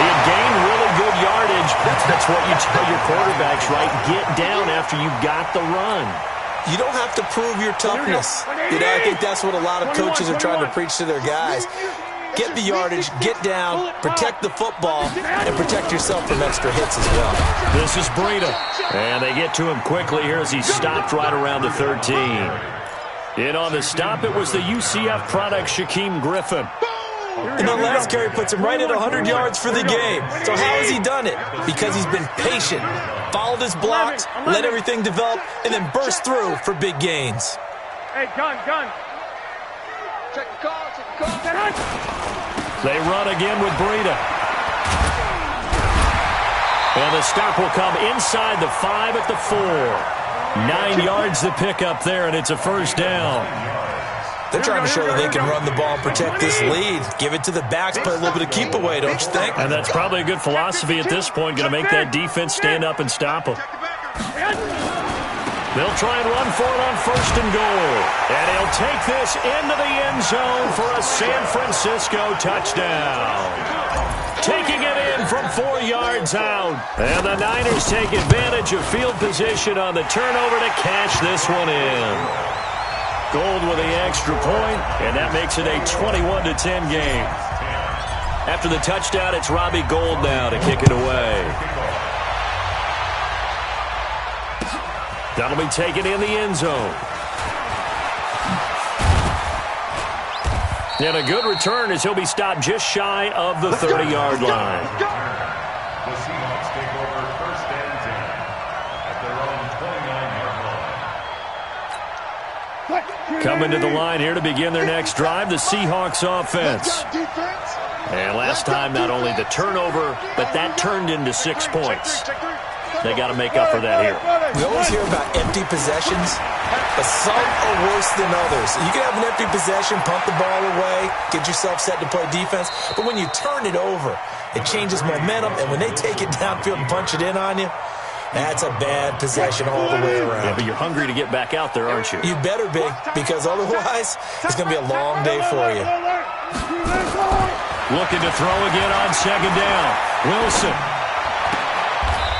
He had gained really good yardage. That's what you tell your quarterbacks, right? Get down after you got the run. You don't have to prove your toughness. I think that's what a lot of coaches are trying to preach to their guys. Get the yardage, get down, protect the football, and protect yourself from extra hits as well. This is Breida. And they get to him quickly here as he stopped right around the 13. In on the stop, it was the UCF product, Shaquem Griffin. And the last carry puts him right at 100 yards for the game. So how has he done it? Because he's been patient, followed his blocks, let everything develop, and then burst through for big gains. Hey, gun. Check the call. They run again with Breida. And the stop will come inside the 5 at the 4. 9 yards to pick up there, and it's a 1st down. They're trying to show that they can run the ball and protect this lead. Give it to the backs, play a little bit of keep away, don't you think? And that's probably a good philosophy at this point, going to make that defense stand up and stop them. They'll try and run for it on 1st and goal. And he'll take this into the end zone for a San Francisco touchdown. Taking it in from 4 yards out. And the Niners take advantage of field position on the turnover to cash this one in. Gold with the extra point, and that makes it a 21-10 game. After the touchdown, it's Robbie Gould now to kick it away. That'll be taken in the end zone. And a good return as he'll be stopped just shy of the 30-yard line. The Seahawks take over 1st and 10 at their own 29-yard line. Coming to the line here to begin their next drive, the Seahawks offense. And last time, not only the turnover, but that turned into 6 points. They got to make up for that here. We always hear about empty possessions, but some are worse than others. You can have an empty possession, pump the ball away, get yourself set to play defense, but when you turn it over, it changes momentum, and when they take it downfield and punch it in on you, that's a bad possession all the way around. Yeah, but you're hungry to get back out there, aren't you? You better be, because otherwise, it's going to be a long day for you. Looking to throw again on 2nd down. Wilson.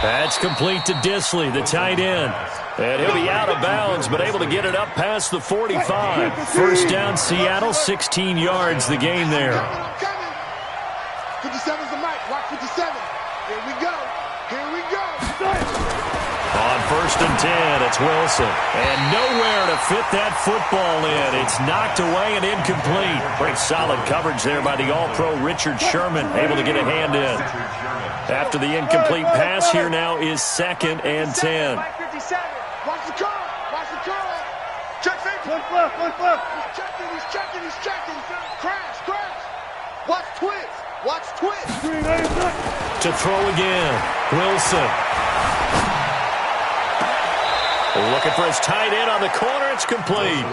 That's complete to Disley, the tight end. And he'll be out of bounds, but able to get it up past the 45. 1st down, Seattle, 16 yards the gain there. 57's the mic. Watch 57. Here we go. Here we go. On 1st and 10, it's Wilson. And nowhere to fit that football in. It's knocked away and incomplete. Pretty solid coverage there by the All-Pro Richard Sherman, able to get a hand in. After the incomplete pass, here now is 2nd and 10. Watch the curl. Watch the curl. Check fake. One flip. He's checking. Crash. Watch twist. To throw again, Wilson. Looking for his tight end on the corner. It's complete.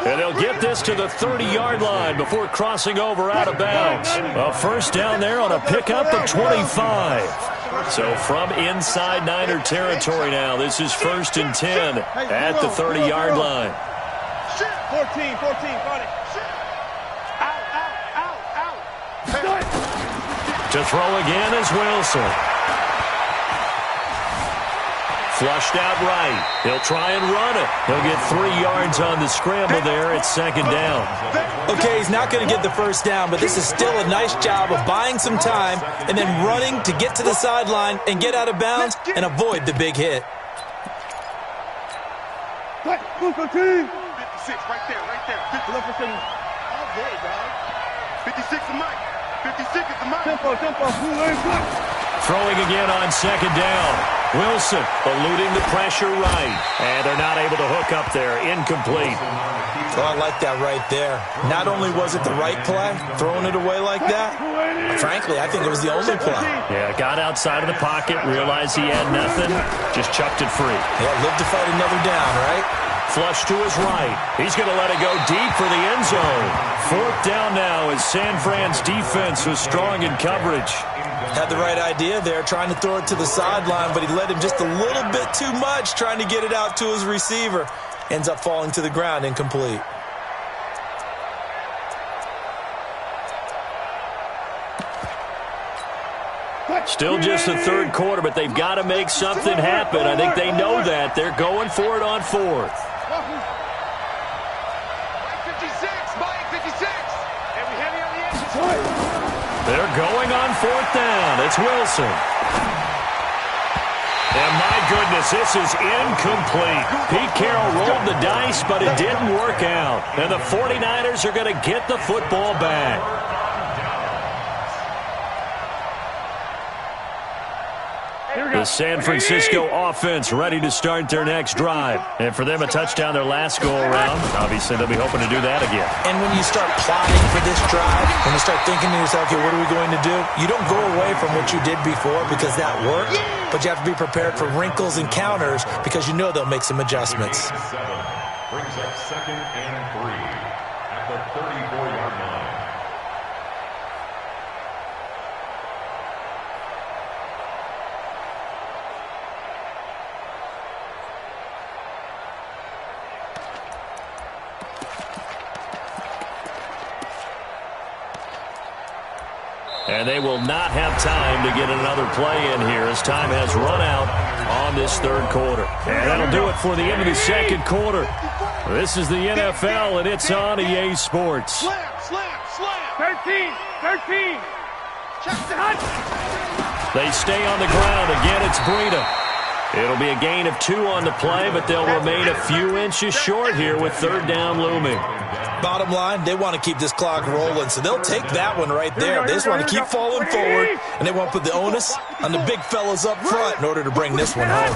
And he'll get this to the 30-yard line before crossing over out of bounds. A 1st down there on a pickup of 25. So from inside Niner territory now, this is 1st and 10 at the 30-yard line. 14, got it. Out. To throw again is Wilson. Flushed out right. He'll try and run it. He'll get 3 yards on the scramble there at 2nd down. Okay, he's not going to get the 1st down, but this is still a nice job of buying some time and then running to get to the sideline and get out of bounds and avoid the big hit. 56, right there. 56 is Mike. 56 is the Mike. Tempo. Throwing again on 2nd down. Wilson eluding the pressure right. And they're not able to hook up there. Incomplete. Oh, I like that right there. Not only was it the right play, throwing it away like that, frankly, I think it was the only play. Yeah, got outside of the pocket, realized he had nothing, just chucked it free. Yeah, live to fight another down, right? Flush to his right. He's going to let it go deep for the end zone. 4th down now as San Fran's defense was strong in coverage. Had the right idea there, trying to throw it to the sideline, but he let him just a little bit too much, trying to get it out to his receiver. Ends up falling to the ground, incomplete. Still just the 3rd quarter, but they've got to make something happen. I think they know that. They're going for it on 4th. Mike 56. And we heavy on the edge. They're going on 4th down. It's Wilson. And my goodness, this is incomplete. Pete Carroll rolled the dice, but it didn't work out. And the 49ers are going to get the football back. The San Francisco offense ready to start their next drive. And for them, a touchdown their last go-around. Obviously, they'll be hoping to do that again. And when you start plotting for this drive, when you start thinking to yourself, okay, what are we going to do? You don't go away from what you did before because that worked, but you have to be prepared for wrinkles and counters because you know they'll make some adjustments. Brings up 2nd and 3 at the 34-yard line. And they will not have time to get another play in here as time has run out on this third quarter. And that'll do it for the end of the second quarter. This is the NFL, and it's on EA Sports. Slam, slam, slam. 13. They stay on the ground. Again, it's Breida. It'll be a gain of 2 on the play, but they'll remain a few inches short here with third down looming. Bottom line, they want to keep this clock rolling, so they'll take that one right there. They just want to keep falling forward, and they want to put the onus on the big fellas up front in order to bring this one home.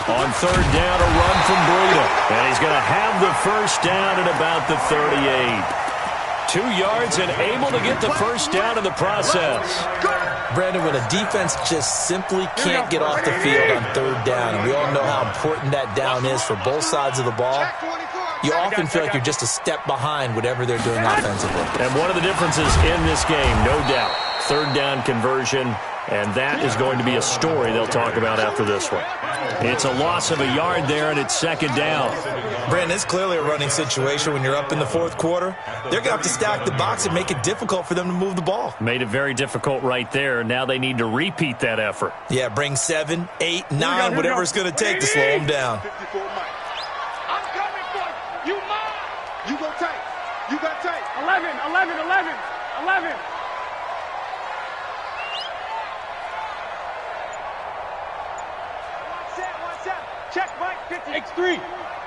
On third down, a run from Breida, and he's going to have the first down at about the 38. 2 yards and able to get the first down in the process. Brandon, when a defense just simply can't get off the field on third down, and we all know how important that down is for both sides of the ball, you often feel like you're just a step behind whatever they're doing offensively. And one of the differences in this game, no doubt, third down conversion, and that is going to be a story they'll talk about after this one. It's a loss of a yard there, and it's second down. Brandon, it's clearly a running situation when you're up in the fourth quarter. They're going to have to stack the box and make it difficult for them to move the ball. Made it very difficult right there. Now they need to repeat that effort. Yeah, bring 7, 8, 9, whatever it's going to take to slow them down. I'm coming for you. You mine. You go tight. You got tight. 11. One set. Check, Mike. 50. X3.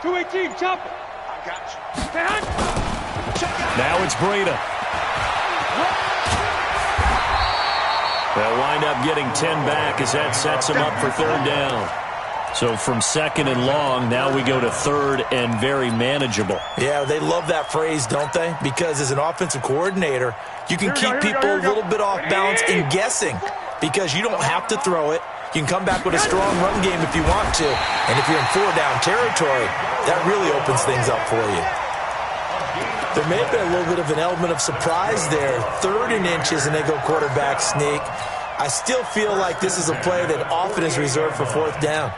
218. Chopper. I got you. Now it's Breida. They'll wind up getting 10 back as that sets them up for third down. So from second and long, now we go to third and very manageable. Yeah, they love that phrase, don't they? Because as an offensive coordinator, you can keep people a little bit off balance and guessing because you don't have to throw it. You can come back with a strong run game if you want to. And if you're in 4-down territory, that really opens things up for you. There may have been a little bit of an element of surprise there. 3rd and inches, and they go quarterback sneak. I still feel like this is a play that often is reserved for 4th down.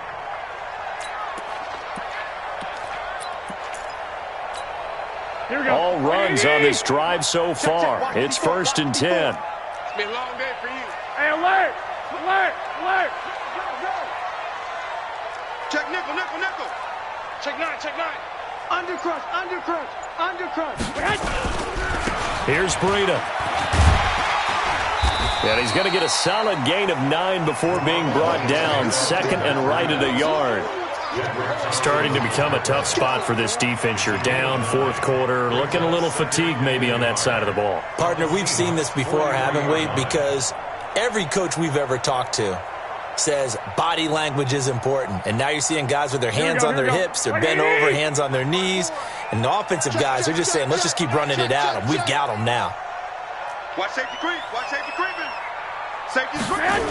All runs on this drive so far. It's 1st and 10. It's been a long day for you. Hey, alert! Check nickel. Check 9. Undercrush. Here's Breida. And he's going to get a solid gain of 9 before being brought down. 2nd and right at a yard. Starting to become a tough spot for this defense. You're down 4th quarter. Looking a little fatigued maybe on that side of the ball. Partner, we've seen this before, haven't we? Because every coach we've ever talked to says body language is important. And now you're seeing guys with their hands on their hips, they're bent over, hands on their knees. And the offensive guys are just saying, let's just keep running it at them. We've got them now. Watch safety creep. Safety's creeping.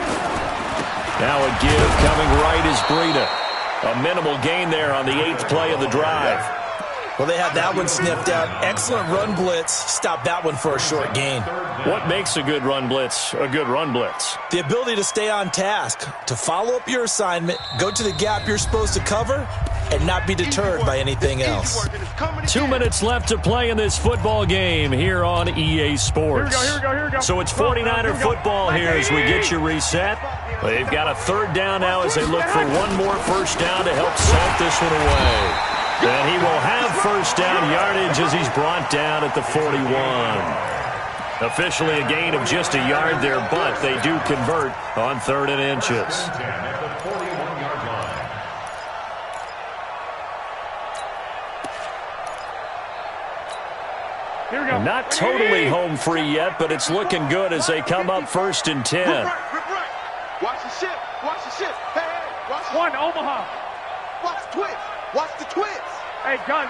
Now a give coming right is Breida. A minimal gain there on the 8th play of the drive. Well, they had that one sniffed out. Excellent run blitz. Stop that one for a short gain. What makes a good run blitz a good run blitz? The ability to stay on task, to follow up your assignment, go to the gap you're supposed to cover, and not be deterred by anything else. 2 minutes left to play in this football game here on EA Sports. Here we go. So it's 49er football here as we get you reset. They've got a third down now as they look for one more first down to help salt this one away. And he will have first down yardage as he's brought down at the 41. Officially a gain of just a yard there, but they do convert on 3rd and inches. Not totally home free yet, but it's looking good as they come up 1st and 10. Rip right. Watch the ship. Hey, watch the One, Omaha. Watch the twist. Hey, gun.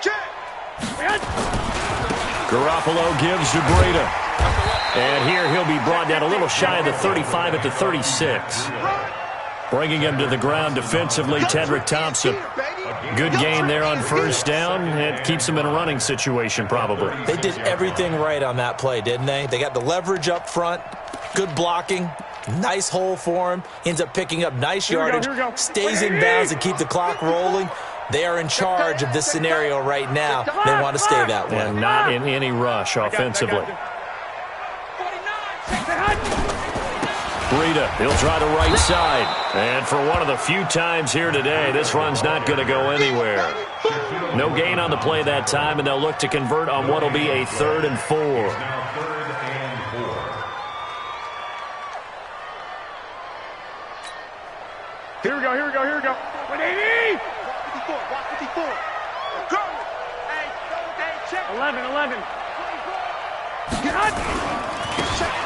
Check. Garoppolo gives to Breida. And here he'll be brought down a little shy of the 35 at the 36. Bringing him to the ground defensively, Tedrick Thompson. Good gain there on first down. It keeps him in a running situation probably. They did everything right on that play, didn't they? They got the leverage up front, good blocking, nice hole for him. Ends up picking up nice yardage, stays in bounds and keep the clock rolling. They are in charge of this scenario right now. They want to stay that way. And not in any rush offensively. Breida, he'll try the right side. And for one of the few times here today, this run's not going to go anywhere. No gain on the play that time, and they'll look to convert on what will be a 3rd and 4. Here we go, here we go, here we go. 180! 54. Go! Hey, check. 11.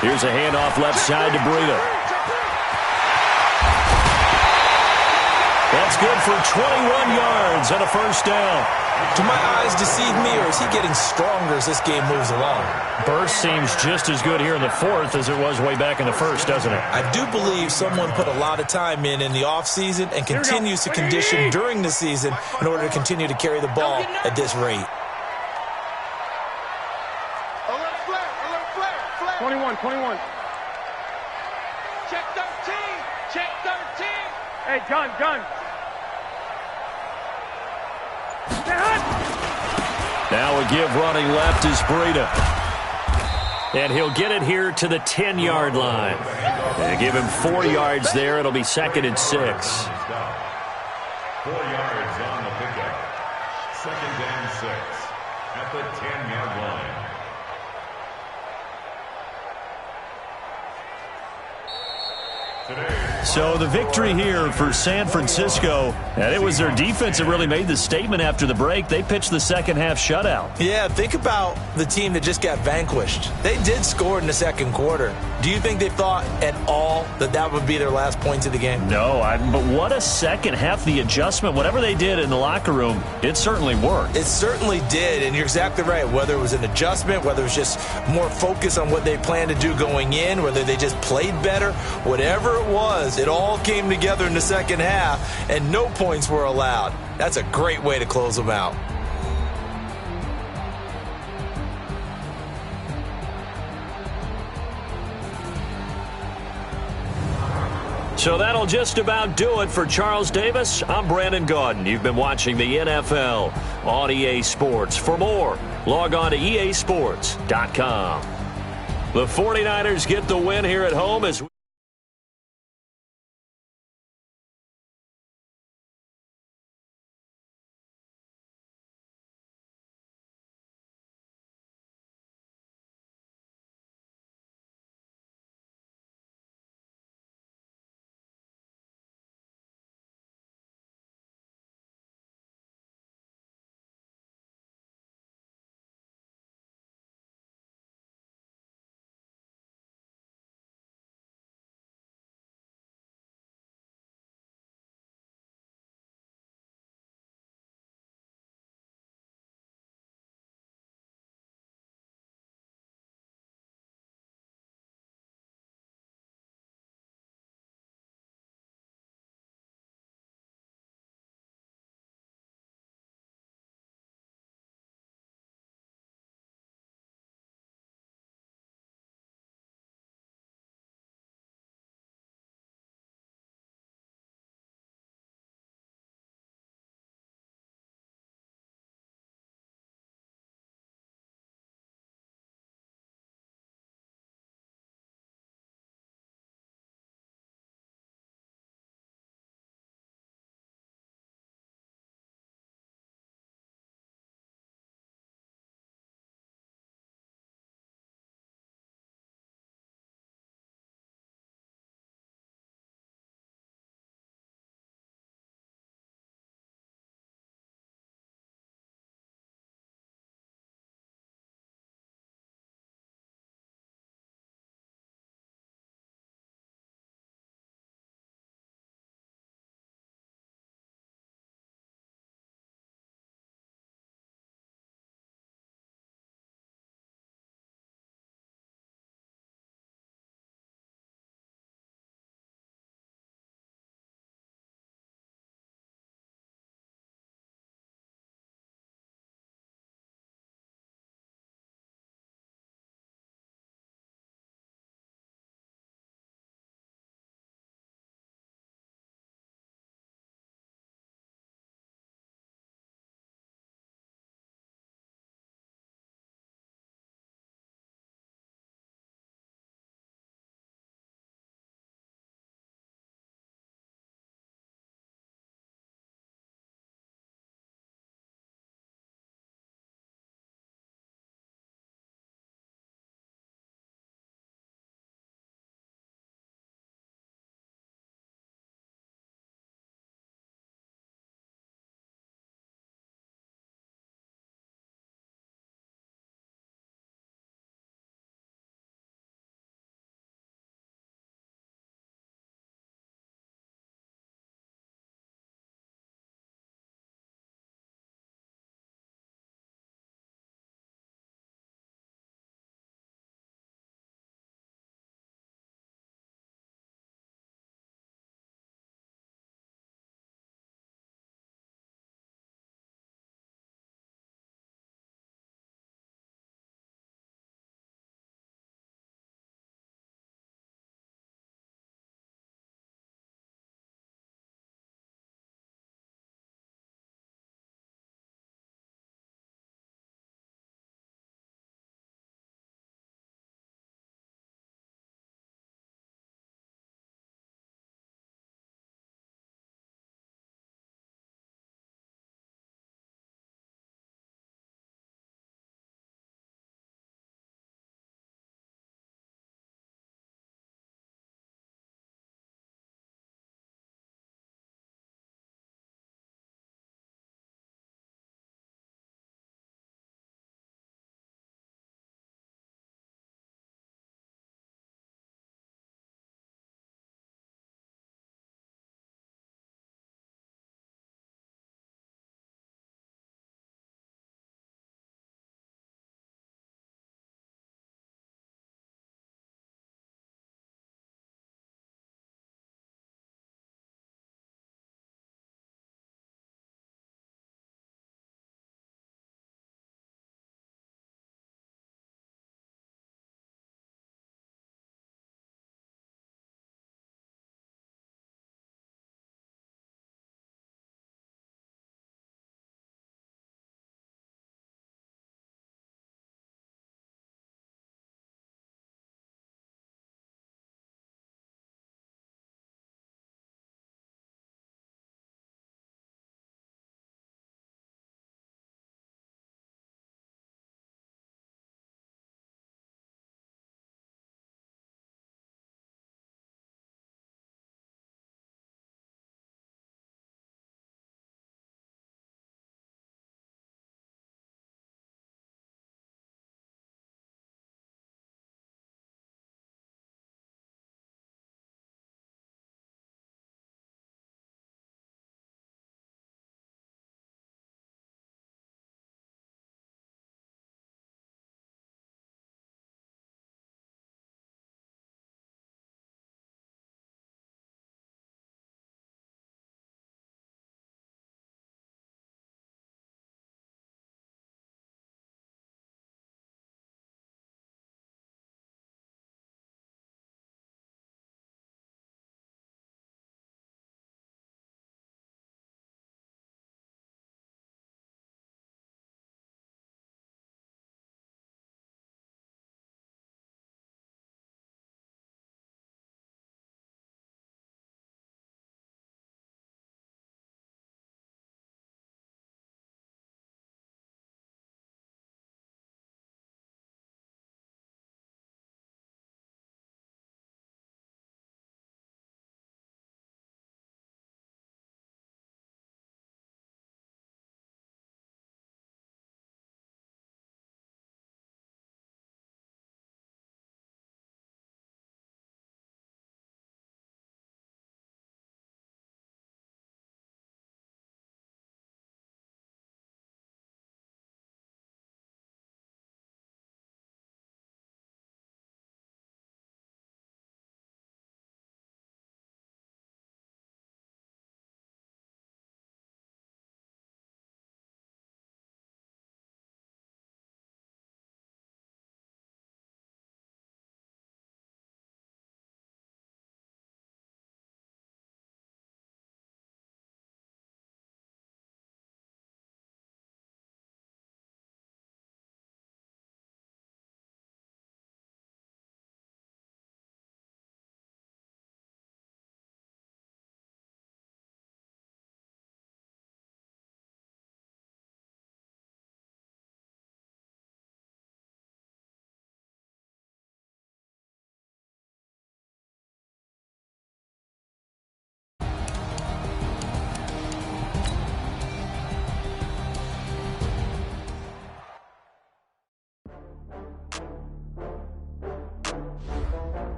Here's a handoff left side to Breida. That's good for 21 yards and a first down. Do my eyes deceive me, or is he getting stronger as this game moves along? Burst seems just as good here in the 4th as it was way back in the 1st, doesn't it? I do believe someone put a lot of time in the offseason and continues to condition during the season in order to continue to carry the ball at this rate. 21. Check 13. Hey, gun. Now a give running left is Breida. And he'll get it here to the 10-yard line. And give him 4 yards there. It'll be 2nd and 6. 4 yards on the pickup. 2nd and 6 at the 10-yard line. So the victory here for San Francisco, and it was their defense that really made the statement after the break. They pitched the second-half shutout. Yeah, think about the team that just got vanquished. They did score in the 2nd quarter. Do you think they thought at all that that would be their last points of the game? No, but what a second half. The adjustment, whatever they did in the locker room, it certainly worked. It certainly did, and you're exactly right. Whether it was an adjustment, whether it was just more focus on what they planned to do going in, whether they just played better, whatever it was, it all came together in the 2nd half, and no points were allowed. That's a great way to close them out. So that'll just about do it for Charles Davis. I'm Brandon Gaudin. You've been watching the NFL on EA Sports. For more, log on to easports.com. The 49ers get the win here at home as